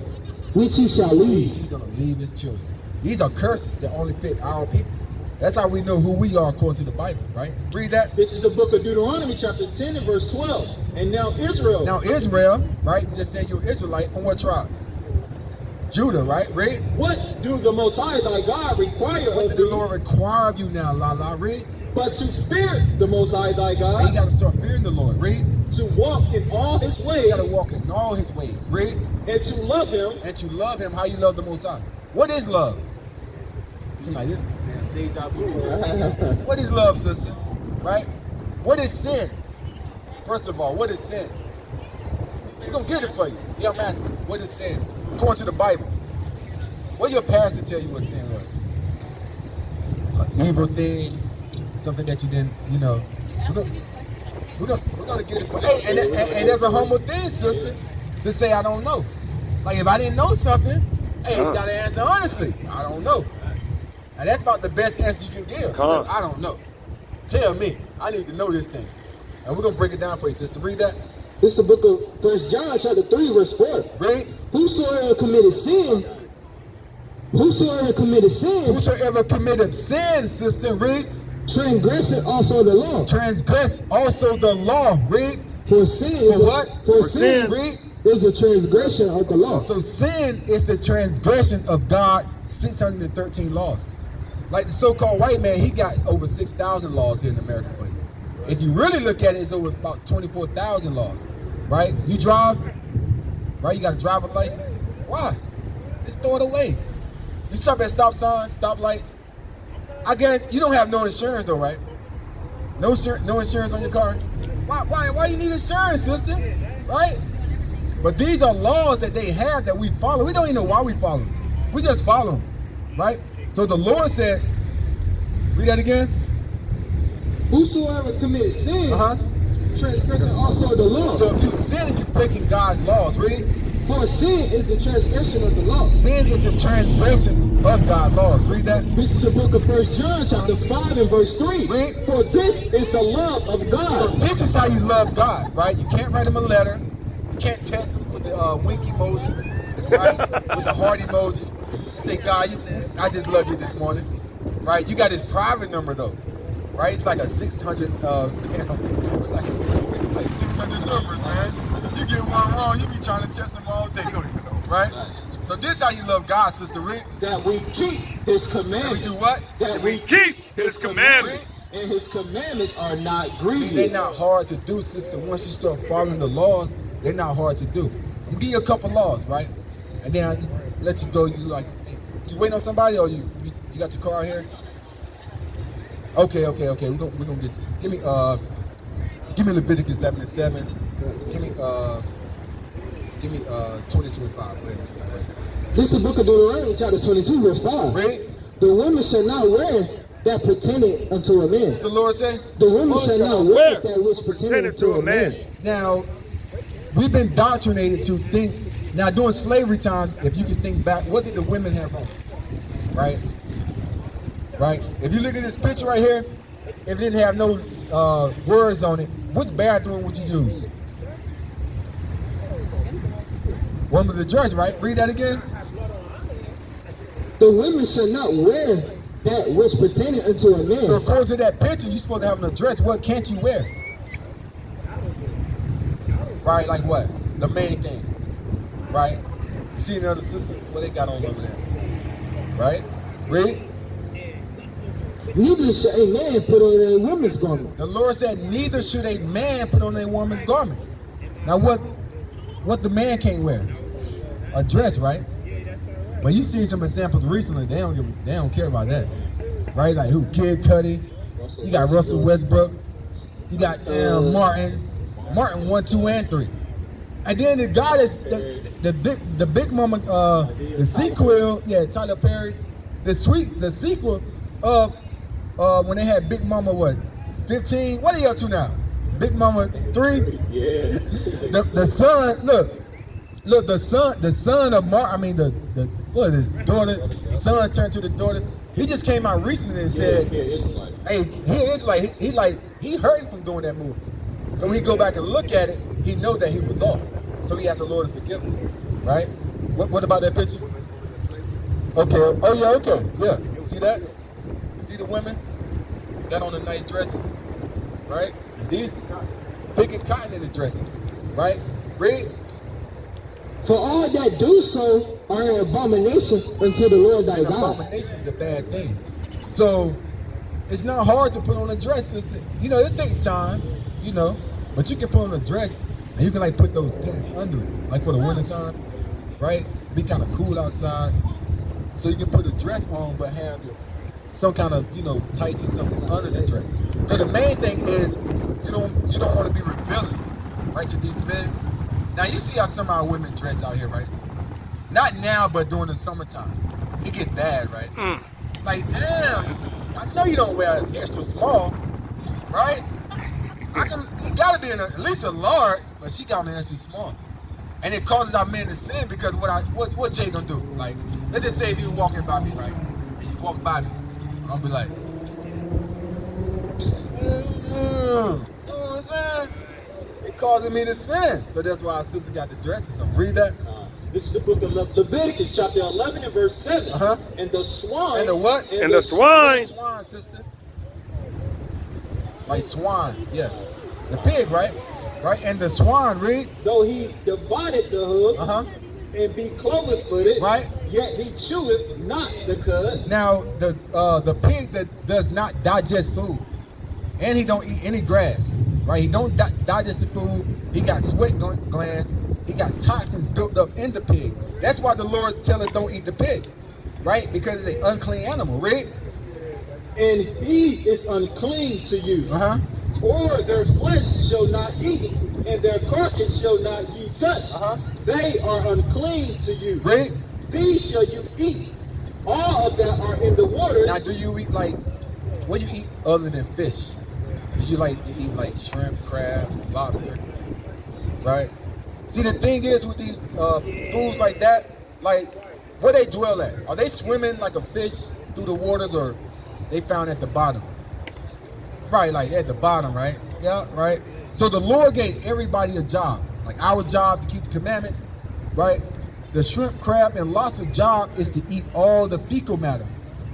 which he shall leave. He's going to leave his children. These are curses that only fit our people. That's how we know who we are according to the Bible, right? Read that. This is the book of Deuteronomy, chapter 10 and verse 12. And now Israel. Now Israel, right? Just said you're Israelite. From what tribe? Judah, right? Read. What do the Most High thy God require What of did the thee, Lord require of you now, La? Read. but to fear the Most High thy You God, got to start fearing the Lord. Read. to walk in all his ways, You got to walk in all his ways. Read. and to love him. And to love him how you love the Most High. What is love? Somebody, this. What is love, sister? Right? What is sin? First of all, what is sin? We're going to get it for you. Yeah, I'm asking. What is sin? According to the Bible. What your pastor tell you what sin was? An evil thing, something that you didn't, you know. We're gonna get it for you. Hey, and there's a humble thing, sister, to say I don't know. Like if I didn't know something, hey, you gotta answer honestly. I don't know. And that's about the best answer you can give. I don't know. Tell me. I need to know this thing. And we're gonna break it down for you, sister. Read that. This is the book of 1 John, chapter 3, verse 4. Read. Whosoever committed sin, Whosoever committed sin, sister, read. transgresseth also the law. Transgress also the law. Read. For sin is For what? For sin Read. is the transgression of the law. So sin is the transgression of God's 613 laws. Like the so-called white man, he got over 6,000 laws here in America for you. If you really look at it, it's over about 24,000 laws, right? You drive, right? You got a driver's license. Why? Just throw it away. You stop at stop signs, stop lights. I guarantee you don't have no insurance though, right? No insurance on your car. Why you need insurance, sister? Right? But these are laws that they have that we follow. We don't even know why we follow them. We just follow them, right? So the Lord said, read that again. Whosoever commits sin, transgresseth also the law. So if you sin and you're breaking God's laws, read. For sin is the transgression of the law. Sin is the transgression of God's laws. Read that. This is the book of 1 John, chapter 5 and verse 3. Read. For this is the love of So God. this is how you love God, right? You can't write him a letter. You can't test him with the wink emoji, right? With the heart emoji. Say, God, I just love you this morning, right? You got his private number though, right? It's like a 600, it's like 600 trying to deliver us, man. You get one wrong, you be trying to test them all day, right? So this how you love God, Sister Rick. That we keep His commandments. We do what? That we Keep His commandments. And His commandments are not grievous. They're not hard to do, sister. Once you start following the laws, they're not hard to do. I'm gonna give you a couple laws, right? And then I let you go. You like, you waiting on somebody, or you got your car here? Okay. We're gonna get. Give me Leviticus 11:7. Give me 20:25. This is the book of Deuteronomy, chapter 22, verse 5. Read. The woman shall not wear that pertained unto a man. The Lord say. The woman shall not wear that which pertained unto a man. Now, we've been indoctrinated to think. Now, during slavery time, if you can think back, what did the women have on? Right? If you look at this picture right here, if it didn't have no words on it, which bathroom would you use? One with the dress, right? Read that again. The women shall not wear that which pertained unto a man. So according to that picture, you're supposed to have a dress. What can't you wear? Right, like what? The main thing. Right? You see the other sisters, what they got on over there? Right? Read. Neither shall a man put on a woman's garment. The Lord said, neither should a man put on a woman's garment. Now what the man can't wear? A dress, right? But you see some examples recently, they don't care about that. Right? Like who? Kid Cudi. You got Russell Westbrook. You got Martin 1, 2, and 3. And then the guy that's the big mama, the sequel, Tyler Perry, the sequel of when they had Big Mama 15? What are you up to now? Big Mama 3? Yeah. The son, look, the son of his daughter, son turned to the daughter. He just came out recently and said, hey, he hurting from doing that movie. But when he go back and look at it, he knows that he was off. So he asked the Lord to forgive him, right? What about that picture? Okay, oh yeah, okay, yeah. See that? See the women? Got on the nice dresses, right? And these picking cotton in the dresses, right? Read. For all that do so are an abomination unto the Lord thy God. Abomination is a bad thing. So it's not hard to put on a dress, sister. You know, it takes time, you know, but you can put on a dress and you can like put those pants under it, like for the winter time, right? Be kind of cool outside. So you can put a dress on but have some kind of, you know, tights or something under the dress. So the main thing is you don't want to be revealing, right, to these men. Now you see how some of our women dress out here, right? Not now, but during the summertime. It get bad, right? Like, damn, I know you don't wear extra small, right? You gotta be in at least a large, but she got me extra small. And it causes our men to sin because what Jay gonna do? Like, let's just say if you walking by me, right? And you walk by me, I'll be like, you know what I'm saying? It causing me to sin. So that's why our sister got the dresses. So read that. This is the book of Leviticus, chapter 11 and verse 7. And the swine. And the what? And the swine. The swine, sister. Like swine, yeah. The pig, right? Right? And the swine, read. Though he divided the hoof and be cloven-footed, right? Yet he cheweth not the cud. Now, the pig that does not digest food, and he don't eat any grass, right? He don't digest the food. He got sweat glands. He got toxins built up in the pig. That's why the Lord tell us don't eat the pig, right? Because it's an unclean animal, right? And he is unclean to you. Or their flesh shall not eat, and their carcass shall not ye touch. They are unclean to you. Right? These shall you eat. All of that are in the waters. Now, do you eat what do you eat other than fish? Do you eat like shrimp, crab, lobster? Right? See, the thing is with these foods like that, like where they dwell at? Are they swimming like a fish through the waters, or they found at the bottom? Right, like at the bottom, right? Yeah, right. So the Lord gave everybody a job. Like our job to keep the commandments, right? The shrimp, crab, and lobster job is to eat all the fecal matter,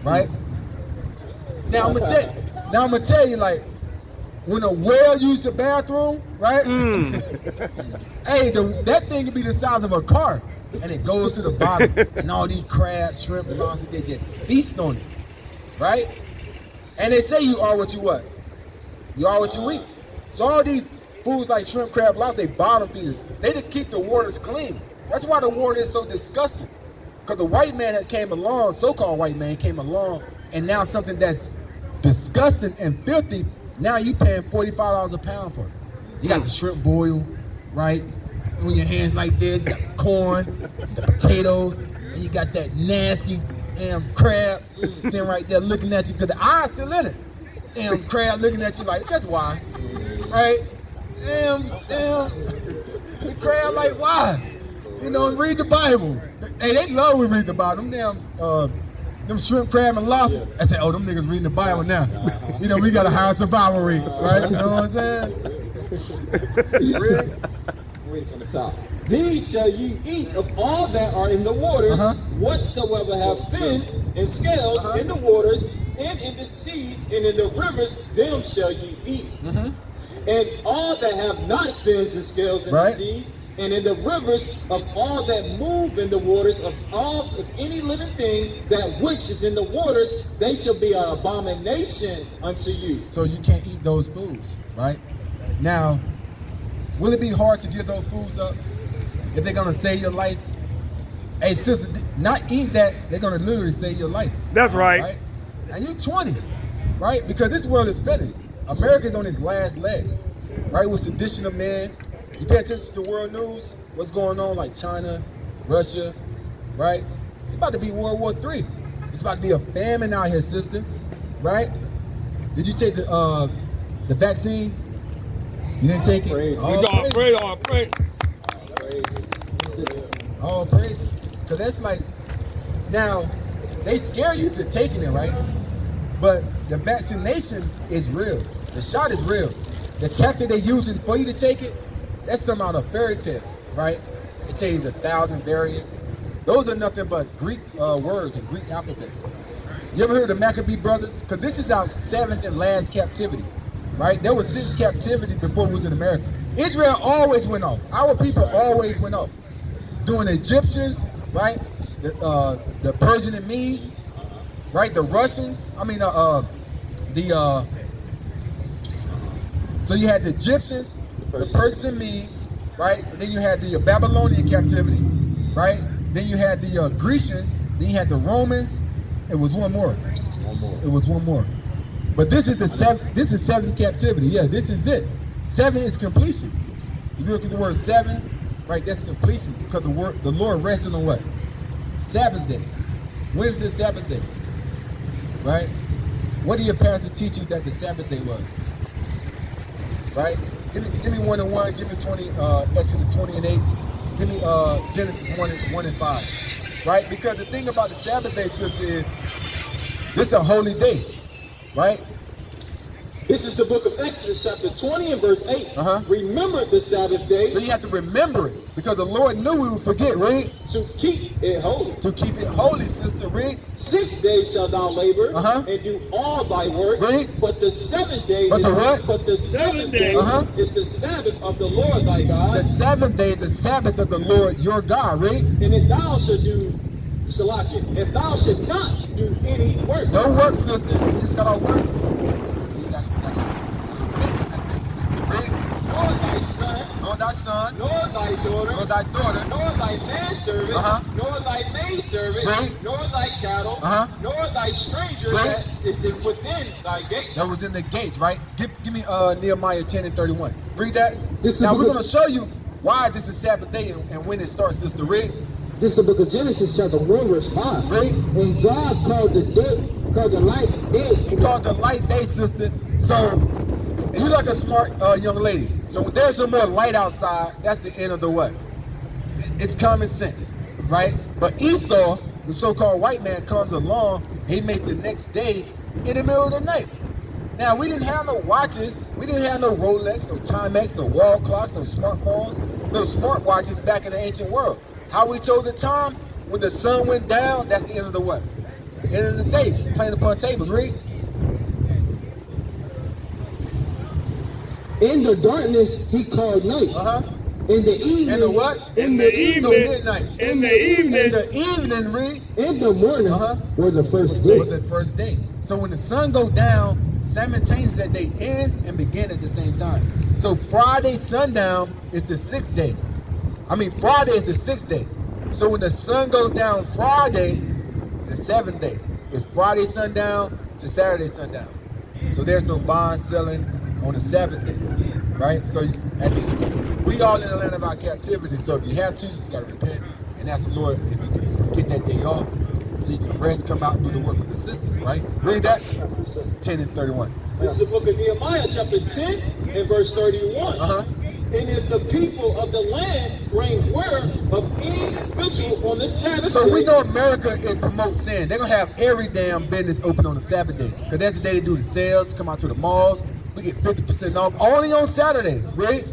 right? Now I'm gonna tell you, like, when a whale used the bathroom, right? Hey, that thing could be the size of a car, and it goes to the bottom, and all these crabs, shrimp, lobster, they just feast on it, right? And they say you are what you what? You are what you eat. So all these foods like shrimp, crab, lobster, they bottom feeders. They just keep the waters clean. That's why the water is so disgusting. Because the white man has came along, so-called white man came along, and now something that's disgusting and filthy, now you paying $45 a pound for it. You got the shrimp boil, right? On your hands like this, you got the corn, the potatoes, and you got that nasty damn crab sitting right there looking at you, because the eye's still in it. Damn crab looking at you like, that's why, right? Damn, the crab like, why? You know, read the Bible. Hey, they love when we read the Bible. Them shrimp, crab, and lobster. I say, oh, them niggas reading the Bible now. You know, we got a higher survival rate, right? You know what I'm saying? Read from the top. These shall ye eat of all that are in the waters, whatsoever have fins and scales in the waters, and in the seas, and in the rivers, them shall ye eat. And all that have not fins and scales in the seas, and in the rivers, of all that move in the waters, of any living thing that which is in the waters, they shall be an abomination unto you. So you can't eat those foods, right? Now, will it be hard to give those foods up if they're gonna save your life? Hey, sister, not eat that, they're gonna literally save your life. That's right. And you're 20, right? Because this world is finished. America's on its last leg, right? With sedition of man. You pay attention to the world news, what's going on, like China, Russia, right? It's about to be World War III. It's about to be a famine out here, sister, right? Did you take the vaccine? You didn't take it? All praise. All praises. Because that's like, now, they scare you to taking it, right? But the vaccination is real. The shot is real. The tactic they using for you to take it, that's some out of fairy tale, right? It tells you 1,000 variants. Those are nothing but Greek words and Greek alphabet. You ever heard of the Maccabee brothers? Because this is our 7th and last captivity, right? There was 6 captivities before we was in America. Israel always went off. Our people always went off. During the Egyptians, right? The Persian and Medes, right? The Russians. So you had the Egyptians, the Persians and Medes, right? And then you had the Babylonian captivity, right? Then you had the Grecians. Then you had the Romans. It was one more. It was one more. But this is the 7th. This is 7th captivity. Yeah, this is it. 7 is completion. If you look at the word 7, right? That's completion, because the Lord rested on what? Sabbath day. When is the Sabbath day? Right? What did your pastor teach you that the Sabbath day was? Right? Give me 1 and 1. Give me 20. Exodus 20 and 8. Give me Genesis 1 and 5. Right? Because the thing about the Sabbath day, sister, is this is a holy day. Right? This is the book of Exodus, chapter 20 and verse 8. Remember the Sabbath day. So you have to remember it, because the Lord knew we would forget, read. To keep it holy. To keep it holy, sister, read. 6 days shalt thou labor and do all thy work. Read. But the 7th day But the what? But the 7th day is the Sabbath of the Lord thy God. The 7th day, the Sabbath of the Lord your God, read. And if thou shalt do Salakia, if thou should not do any work. Don't work, sister. You just gotta work. So you gotta think that thing, sister. Read. Nor thy son, Nor thy son, nor thy daughter, nor thy daughter, nor thy manservant, nor thy maidservant, Right. nor thy cattle, nor thy stranger Right. that is within thy gates. that was in the gates, right? Give me Nehemiah 10 and 31. Read that. This is Now the we're book- gonna show you why this is Sabbath day and when it starts, sister. Read. This is the book of Genesis, chapter 1, verse 5. Read. And God called the light day. He called the light day, sister. So you like a smart young lady. So when there's no more light outside, that's the end of the what? It's common sense, right? But Esau, the so-called white man, comes along. He makes the next day in the middle of the night. Now, we didn't have no watches. We didn't have no Rolex, no Timex, no wall clocks, no smartphones, no smartwatches back in the ancient world. How we chose the time? When the sun went down, that's the end of the what? End of the days. Playing upon tables, read. In the darkness he called night. In the evening. In the what? In the evening. Midnight. In the evening. In the evening, read. In the morning was the first day. Was the first day. So when the sun go down, simultaneously that day ends and begin at the same time. So Friday sundown is the 6th day. I mean, Friday is the 6th day. So when the sun goes down Friday, the 7th day. It's Friday sundown to Saturday sundown. So there's no bond selling on the 7th day, right? So we all in the land of our captivity. So if you have to, you just gotta repent and ask the Lord if you can get that day off, so you can rest, come out and do the work with the sisters, right? Read that. 10 and 31. This is the book of Nehemiah, chapter 10 and verse 31. And if the people of the land bring word of any individual on the Sabbath So day, we know America, it promotes sin. They're gonna have every damn business open on the Sabbath day, because that's the day they do the sales, come out to the malls. We get 50% off only on Saturday, right?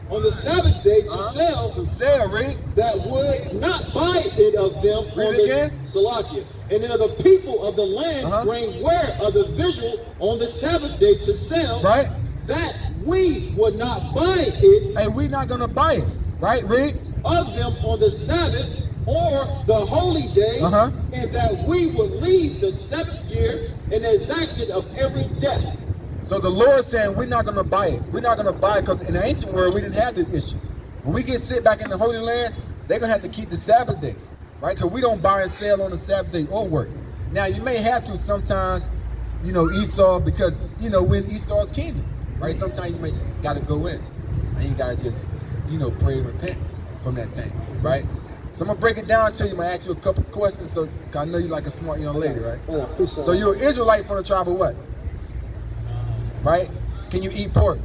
on the Sabbath day to sell, right? that would not buy it of them Read on it the again. Salakia. And then the people of the land bring word of the visual on the Sabbath day to sell, Right? that we would not buy it Hey, we're not gonna buy it, right? Read. of them on the Sabbath or the holy day, and that we would leave the 7th year in the exaction of every debt. So the Lord's saying we're not gonna buy it. We're not gonna buy it because in the ancient world we didn't have this issue. When we get sit back in the Holy Land, they're gonna have to keep the Sabbath day, right? Because we don't buy and sell on the Sabbath day or work. Now you may have to sometimes, you know, Esau, because you know when Esau's kingdom, right? Sometimes you may just gotta go in and you gotta just, you know, pray and repent from that thing, right? So I'm gonna break it down to you. I'm gonna ask you a couple of questions, so 'cause I know you're like a smart young lady, right? So you're an Israelite from the tribe of what? Right? Can you eat pork?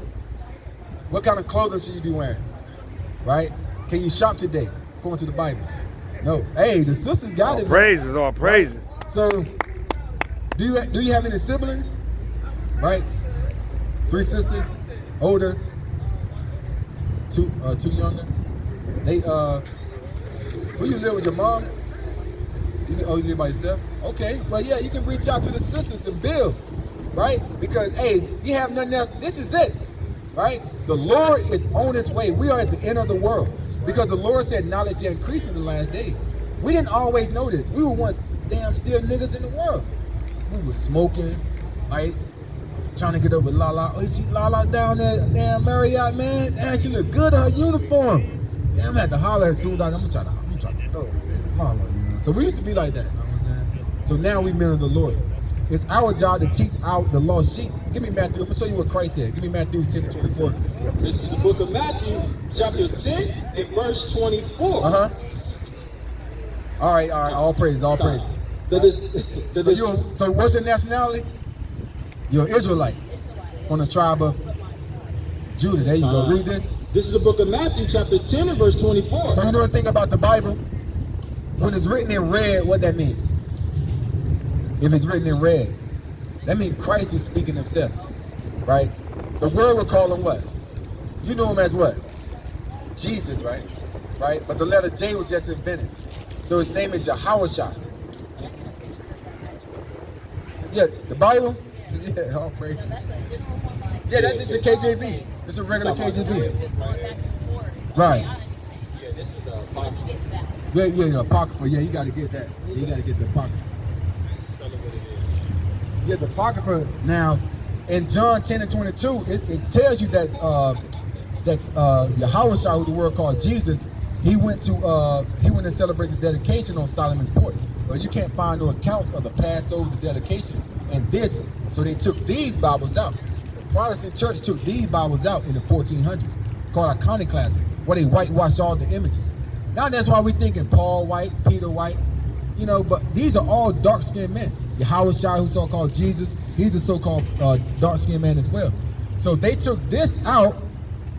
What kind of clothing should you be wearing? Right? Can you shop today, according to the Bible? No. Hey, the sisters got it. Praises, all praises. So, do you have any siblings? Right? 3 sisters, older, two younger. They who you live with, your moms? You live by yourself? Okay. Well, yeah, you can reach out to the sisters and build. Right? Because, hey, you have nothing else. This is it, right? The Lord is on his way. We are at the end of the world because the Lord said knowledge shall increase in the last days. We didn't always know this. We were once damn still niggas in the world. We were smoking, right? Trying to get up with Lala. Oh, you see Lala down there, damn Marriott, man? Damn, she look good in her uniform. Damn, I'm gonna have to holler as soon as I'm trying to throw it, man. Lala, you know? So we used to be like that, you know what I'm saying? So now we men of the Lord. It's our job to teach out the lost sheep. Give me Matthew. I'm gonna show you what Christ said. Give me Matthew 10 to 24. This is the book of Matthew, chapter 10 and verse 24. All right. All praise. So what's your nationality? You're an Israelite from the tribe of Judah. There you go. Read this. This is the book of Matthew, chapter 10 and verse 24. So you know the thing about the Bible? When it's written in red, what that means? If it's written in red, that means Christ was speaking himself, right? The world would call him what? You know him as what? Jesus, right? Right? But the letter J was just invented. So his name is Yahwasap. Yeah, the Bible? Yeah, all praise. Yeah, that's just a KJV. It's a regular KJV. Right. Yeah, this is Apocrypha. Yeah, the Apocrypha. Yeah, you got to get that. You got to get the Apocrypha. Yeah, the Apocrypha. Now, in John 10 and 22, it tells you that Yahweh, who the world called Jesus, he went to celebrate the dedication on Solomon's porch. But you can't find no accounts of the Passover, the dedication, and this. So they took these Bibles out. The Protestant church took these Bibles out in the 1400s, called iconoclasm, where they whitewashed all the images. Now that's why we're thinking Paul White, Peter White, you know, but these are all dark-skinned men. Yahweh, who's so-called Jesus, he's the so-called dark-skinned man as well. So they took this out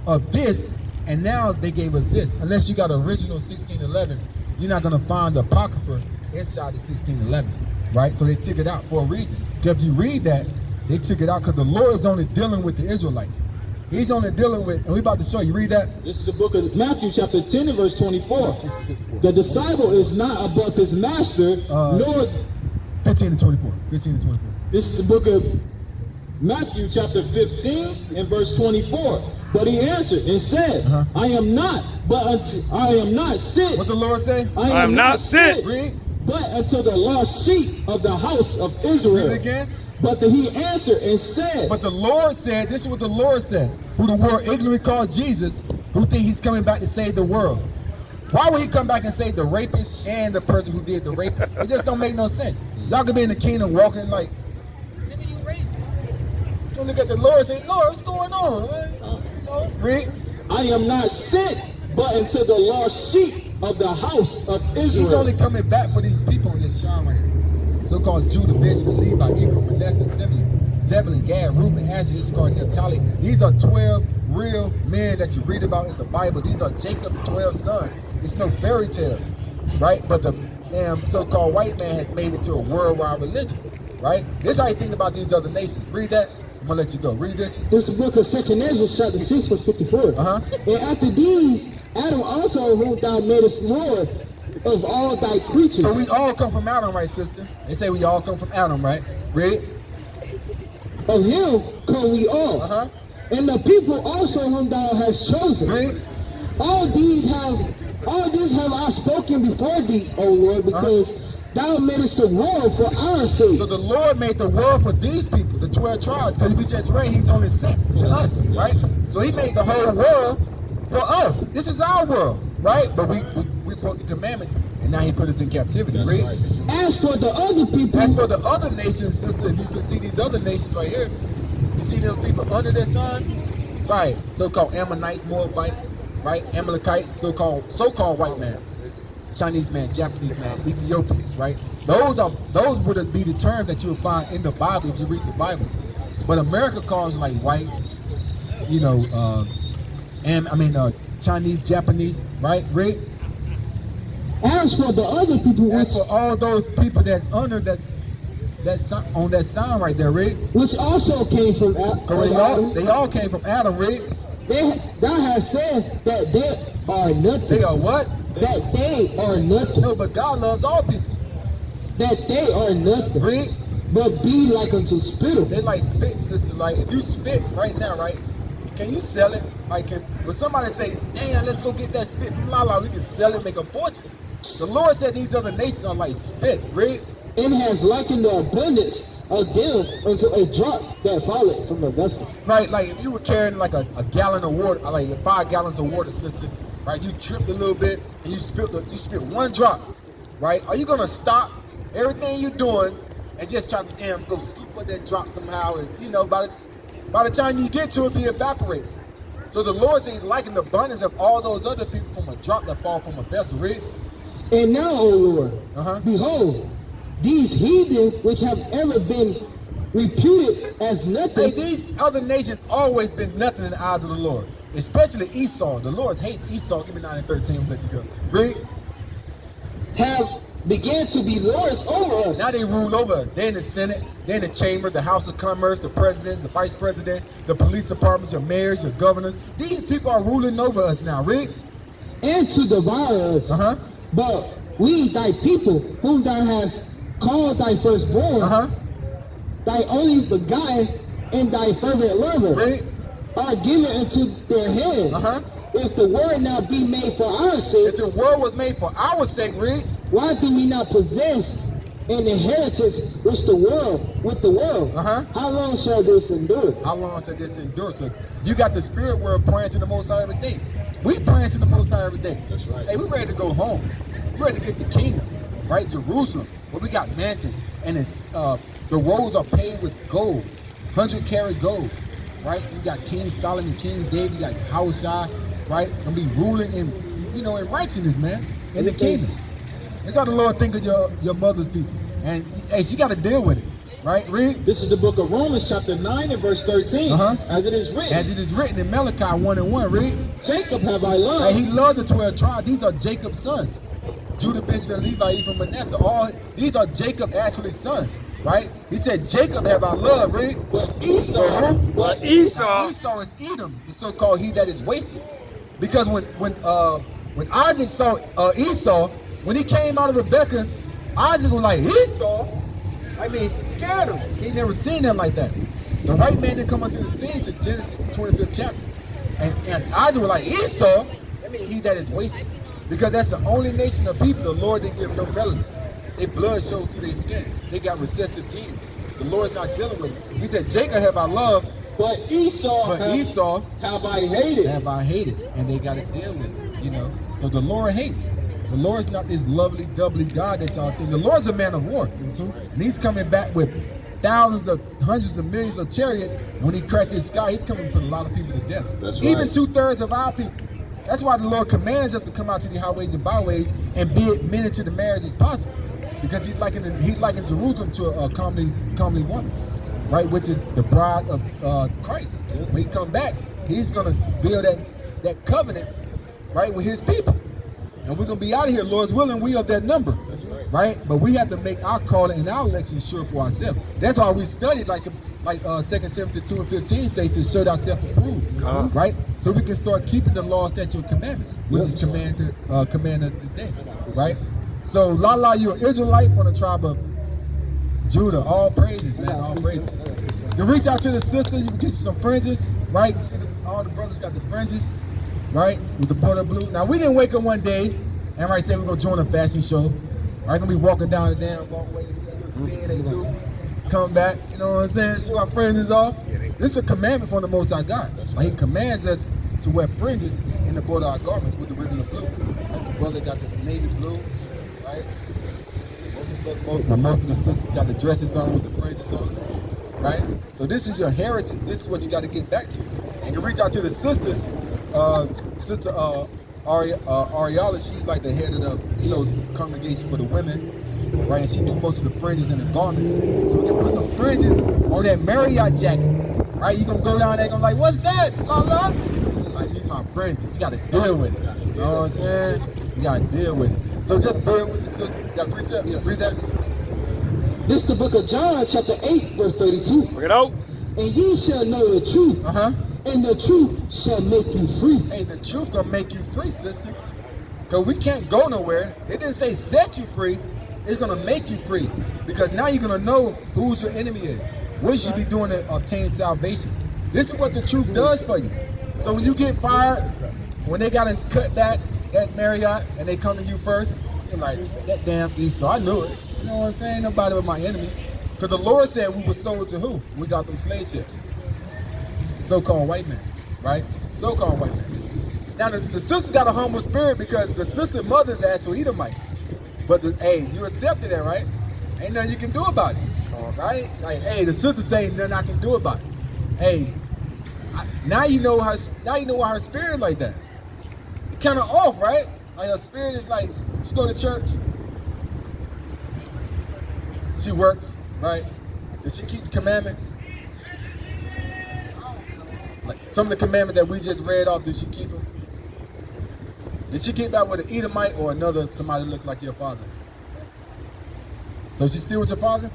of this, and now they gave us this. Unless you got original 1611, you're not going to find the Apocrypha inside the 1611, right? So they took it out for a reason. Because if you read that, they took it out because the Lord is only dealing with the Israelites. He's only dealing with, and we're about to show you. Read that. This is the book of Matthew, chapter 10 and verse 24. The disciple is not above his master, nor... 15 and 24. 15 and 24. This is the book of Matthew chapter 15 and verse 24. But he answered and said, I am not sent. What the Lord say? I am not sent. Read. But unto the lost sheep of the house of Israel. Read it again. But he answered and said, But the Lord said, this is what the Lord said, who the world ignorantly called Jesus, who think he's coming back to save the world. Why would he come back and save the rapist and the person who did the rape? It just don't make no sense. Y'all could be in the kingdom walking like, nigga, you raped me. You look at the Lord and say, Lord, what's going on? You know, read. I am not sent, but unto the lost sheep of the house of Israel. He's only coming back for these people in this shine right here. So-called Judah, Benjamin, Levi, Ephraim, Manasseh, Simeon, Zebulun, Gad, Reuben, Asher, Issachar, Naphtali. These are 12 real men that you read about in the Bible. These are Jacob's 12 sons. It's no fairy tale, right? But the damn so-called white man has made it to a worldwide religion, right? This is how you think about these other nations. Read that. I'm gonna let you go. Read this. This is the book of 2 Ezra, chapter 6, verse 54. And after these, Adam also, whom thou madest Lord of all thy creatures. So we all come from Adam, right, sister? They say we all come from Adam, right? Read. Of him come we all. And the people also whom thou hast chosen. Read. All this have I spoken before thee, O Lord, because thou madest the world for our sake. So the Lord made the world for these people, the 12 tribes, because we just read he's only sent to us, right? So he made the whole world for us. This is our world, right? But we broke the commandments, and now he put us in captivity. Right? As for the other people, as for the other nations, sister, you can see these other nations right here. You see those people under the sun, right? So-called Ammonites, Moabites, right? Amalekites, so-called white man, Chinese man, Japanese man, Ethiopians, right? Those would be the terms that you'll find in the Bible if you read the Bible. But America calls like white, you know, Chinese, Japanese, right? Read. As for the other people, as for all those people that's under that on that sign right there, read. Which also came from Adam. They all came from Adam, read. Thou hast said that they are nothing. They are what? That they are nothing. No, but God loves all people. That they are nothing. Read. But be like unto spittle. They like spit, sister. Like if you spit right now, right? Can you sell it? Like, will somebody say, "Damn, let's go get that spit from Lala. We can sell it, make a fortune." The Lord said these other nations are like spit. Read. And has likened the abundance of them unto a drop that falleth from the vessel. Right, like if you were carrying like a gallon of water, like 5 gallons of water, sister. Right, you tripped a little bit and you spit one drop. Right, are you gonna stop everything you're doing and just try to go scoop up that drop somehow? And you know, by the time you get to it, be evaporated. So the Lord says, liken the abundance of all those other people from a drop that fall from a vessel. Read. And now, O Lord, behold, these heathen which have ever been reputed as nothing. Hey, these other nations always been nothing in the eyes of the Lord, especially Esau. The Lord hates Esau. Give me 9 and 13. Let you go. Read. Have began to be lords over us. Now they rule over us. They're in the Senate, they're in the chamber, the House of Commerce, the president, the vice president, the police departments, your mayors, your governors. These people are ruling over us now. Read. And to devour us. But we, thy people, whom thou hast called thy firstborn, thy only begotten, and thy fervent lover, Read. are given into their hands. If the word now be made for our sake, if the word was made for our sake, read. Why do we not possess an inheritance with the world? How long shall this endure? How long shall this endure? So you got the spirit world praying to the Most High every day. We praying to the Most High every day. That's right. Hey, we ready to go home. We ready to get the kingdom, right? Jerusalem, where we got mansions, and it's the roads are paved with gold, 100-carat gold, right? You got King Solomon, King David, you got Yawasap, right? And be ruling in, in righteousness, man, in the kingdom. That's how the Lord think of your mother's people. And hey, she got to deal with it, right? Read. This is the book of Romans, chapter 9 and verse 13. As it is written. As it is written in Malachi 1:1. Read. Jacob have I loved. Hey, he loved the 12 tribes. These are Jacob's sons. Judah, Benjamin, Levi, Ephraim, Manasseh. These are Jacob's actually sons, right? He said, Jacob have I loved. Read. But Esau. Esau is Edom, the so-called he that is wasted. Because when Isaac saw Esau, when he came out of Rebekah, Isaac was like, Esau? I mean, scared him. He never seen him like that. The white man didn't come onto the scene to Genesis 25th chapter. And Isaac was like, Esau, that means he that is wasted. Because that's the only nation of people the Lord didn't give no melanin. Their blood shows through their skin. They got recessive genes. The Lord's not dealing with it. He said, Jacob have I loved, But Esau have I hated. have I hated. And they got to deal with it, you know. So the Lord hates. The Lord's not this lovely, doubly God that y'all think. The Lord's a man of war. And he's coming back with thousands of, hundreds of millions of chariots. When he cracked this sky, he's coming to put a lot of people to death. That's Even right. 2/3 of our people. That's why the Lord commands us to come out to the highways and byways and be admitted to the marriage as possible. Because he's likened Jerusalem to a comely woman, right? Which is the bride of Christ. When he come back, he's gonna build that covenant, right, with his people. And we're gonna be out of here, Lord's willing, we are that number. Right? But we have to make our calling and our election sure for ourselves. That's why we studied like 2 Timothy 2:15 say, to show ourselves approved. Right? So we can start keeping the law, statutes, and commandments, which is command us today. Right? So Lala, you're an Israelite from the tribe of Judah. All praises, man. All praises. You reach out to the sister, you can get you some fringes, right? See, all the brothers got the fringes, right? With the border blue. Now we didn't wake up one day and say we're gonna join a fashion show. Right, gonna be walking down the damn walkway, a little spin they do, come back, you know what I'm saying? Show our fringes off. This is a commandment from the Most High God. Like he commands us to wear fringes in the border of our garments with the ribbon of blue. Like the brother got the navy blue, right? Most of the sisters got the dresses on with the fringes on, right? So this is your heritage. This is what you got to get back to. And you reach out to the sisters, Sister Ariella, she's like the head of the congregation for the women, right? And she do most of the fringes and the garments. So we can put some fringes on that Marriott jacket, right? You gonna go down there and gonna like, what's that? La la? Like, these my fringes. You gotta deal with it. You know what I'm saying? You gotta deal with it. So just bear with the sister. You gotta precept. Read that. This is the book of John, chapter 8, verse 32. Bring it out. And ye shall know the truth, and the truth shall make you free. Hey, the truth gonna make you free, sister. Because we can't go nowhere. It didn't say set you free. It's gonna make you free. Because now you're gonna know who your enemy is. What you should be doing to obtain salvation. This is what the truth does for you. So when you get fired, when they gotta cut back that Marriott and they come to you first, you're like, that damn Esau, I knew it. You know what I'm saying? Nobody but my enemy. Because the Lord said we were sold to who? We got them slave ships. So-called white man, right? So-called white man. Now the sister's got a humble spirit because the sister mother's asked for Edomite. But hey, you accepted that, right? Ain't nothing you can do about it, right? Like, hey, the sister saying nothing I can do about it. Hey, now you know why her spirit like that. It's kind of off, right? Like her spirit is like, she go to church, she works, right? Does she keep the commandments? Like some of the commandments that we just read off, did she keep them? Did she keep that with an Edomite or somebody that looks like your father? So she's still with your father?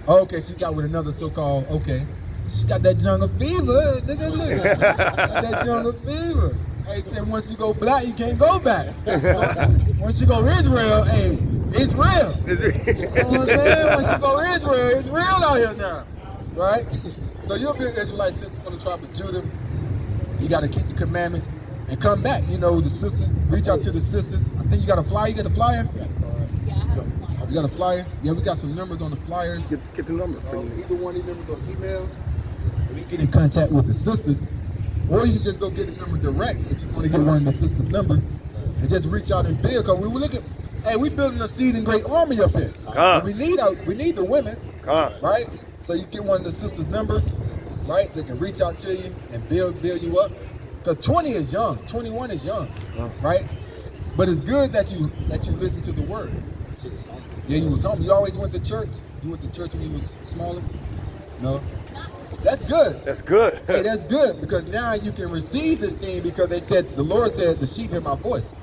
Oh, okay, she got with another so-called, okay. She got that jungle fever, look. Got that jungle fever. Hey, said once you go black, you can't go back. Once you go Israel, hey, it's real. You know what I'm saying? Once you go Israel, it's real out here now, right? So you'll be an Israelite sister from the tribe of Judah. You got to keep the commandments and come back. You know, the sisters, reach out to the sisters. I think you got a flyer. You got a flyer? You got a flyer? Yeah, we got some numbers on the flyers. Get the number for you. Either one of these numbers on email. You get in contact with the sisters, or you can just go get the number direct if you want to get one of the sisters' number, and just reach out and build. Because we were looking, hey, we building a seed and great army up here. We need the women, right? So you get one of the sisters' numbers, right? So they can reach out to you and build you up. Because 20 is young, 21 is young, right? But it's good that you listen to the word. Yeah, you was home. You always went to church. You went to church when you was smaller. No. That's good. That's good. Hey, that's good because now you can receive this thing because the Lord said, the sheep hear my voice,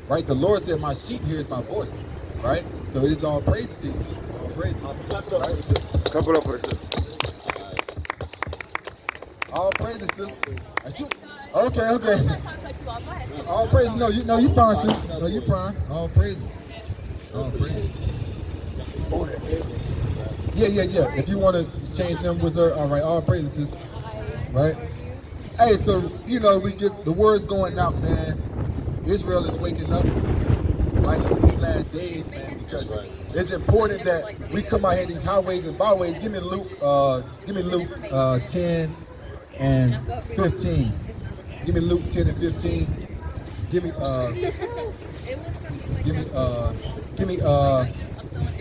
right? The Lord said, my sheep hears my voice, right? So it is all praises to you, sister. All praises. Clap it up for the sister. All praises, sister. Okay. All praises. No, you fine, sister. No, you fine. All praises. All praises. Yeah. If you want to exchange numbers, all right, all praises, right? Hey, so, you know, we get the words going out, man. Israel is waking up, right, in these last days, man, because it's important that we come out here these highways and byways. Give me Luke 10 and 15. Give me Luke 10 and 15. Give me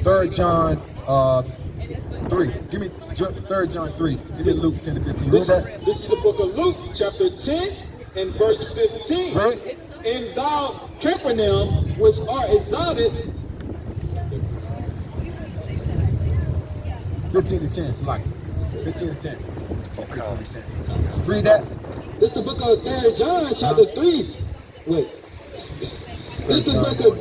3 John 3. Give me 3 John 3. Give me Luke 10 and 15. This is the book of Luke, chapter 10 and verse 15. Right. And thou, Capernaum, which art exalted. 15 to 10, it's like 15 to 10. 15 to 10. Read that. This is the book of 3 John, chapter 3. Wait. This is the book of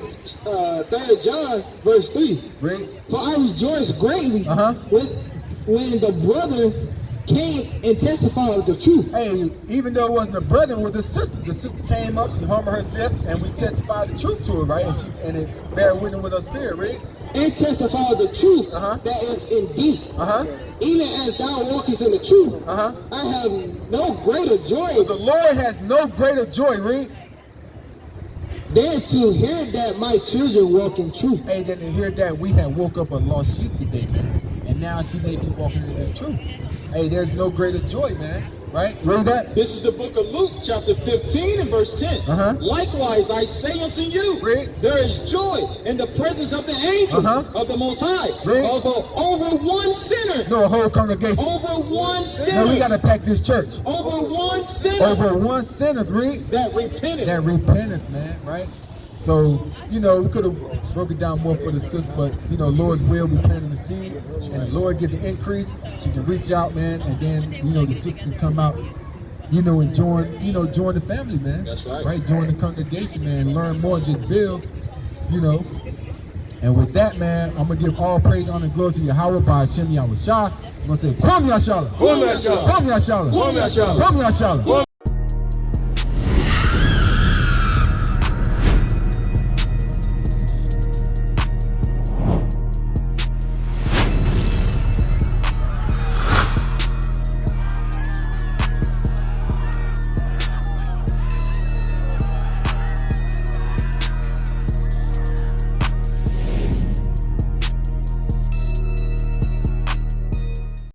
3 John, verse 3. Read. For I rejoiced greatly when the brother came and testified of the truth. Hey, even though it wasn't a brother, it was a sister. The sister came up, she humbled herself, and we testified the truth to her, right? And it bare witness with her spirit, right? And testify of the truth that is in thee. Even as thou walkest in the truth, I have no greater joy So the Lord has no greater joy, read. than to hear that my children walk in truth. Hey, than to hear that we had woke up a lost sheep today, man. And now she may be walking in this truth. Hey, there's no greater joy, man. Right? Read that. This is the book of Luke, chapter 15 and verse 10. Likewise, I say unto you, there is joy in the presence of the angels of the Most High over one sinner. No, a whole congregation. Over one sinner. No, we got to pack this church. Over one sinner. Over one sinner, read. That repented. That repented, man, right? So, you know, we could have broke it down more for the sister, but, you know, Lord's will, we planting the seed, and the Lord get the increase. She can reach out, man, and then, you know, the sister can come out, you know, and join the family, man. That's right. Right? Join the congregation, man. Learn more, just build, you know. And with that, man, I'm going to give all praise, honor, and glory to Yahweh by Hashem Yahweh Shah. I'm going to say, Kwam Yashala. Kwam Yashala. Kwam Yashala. Kwam Yashala. Kwam Yashala.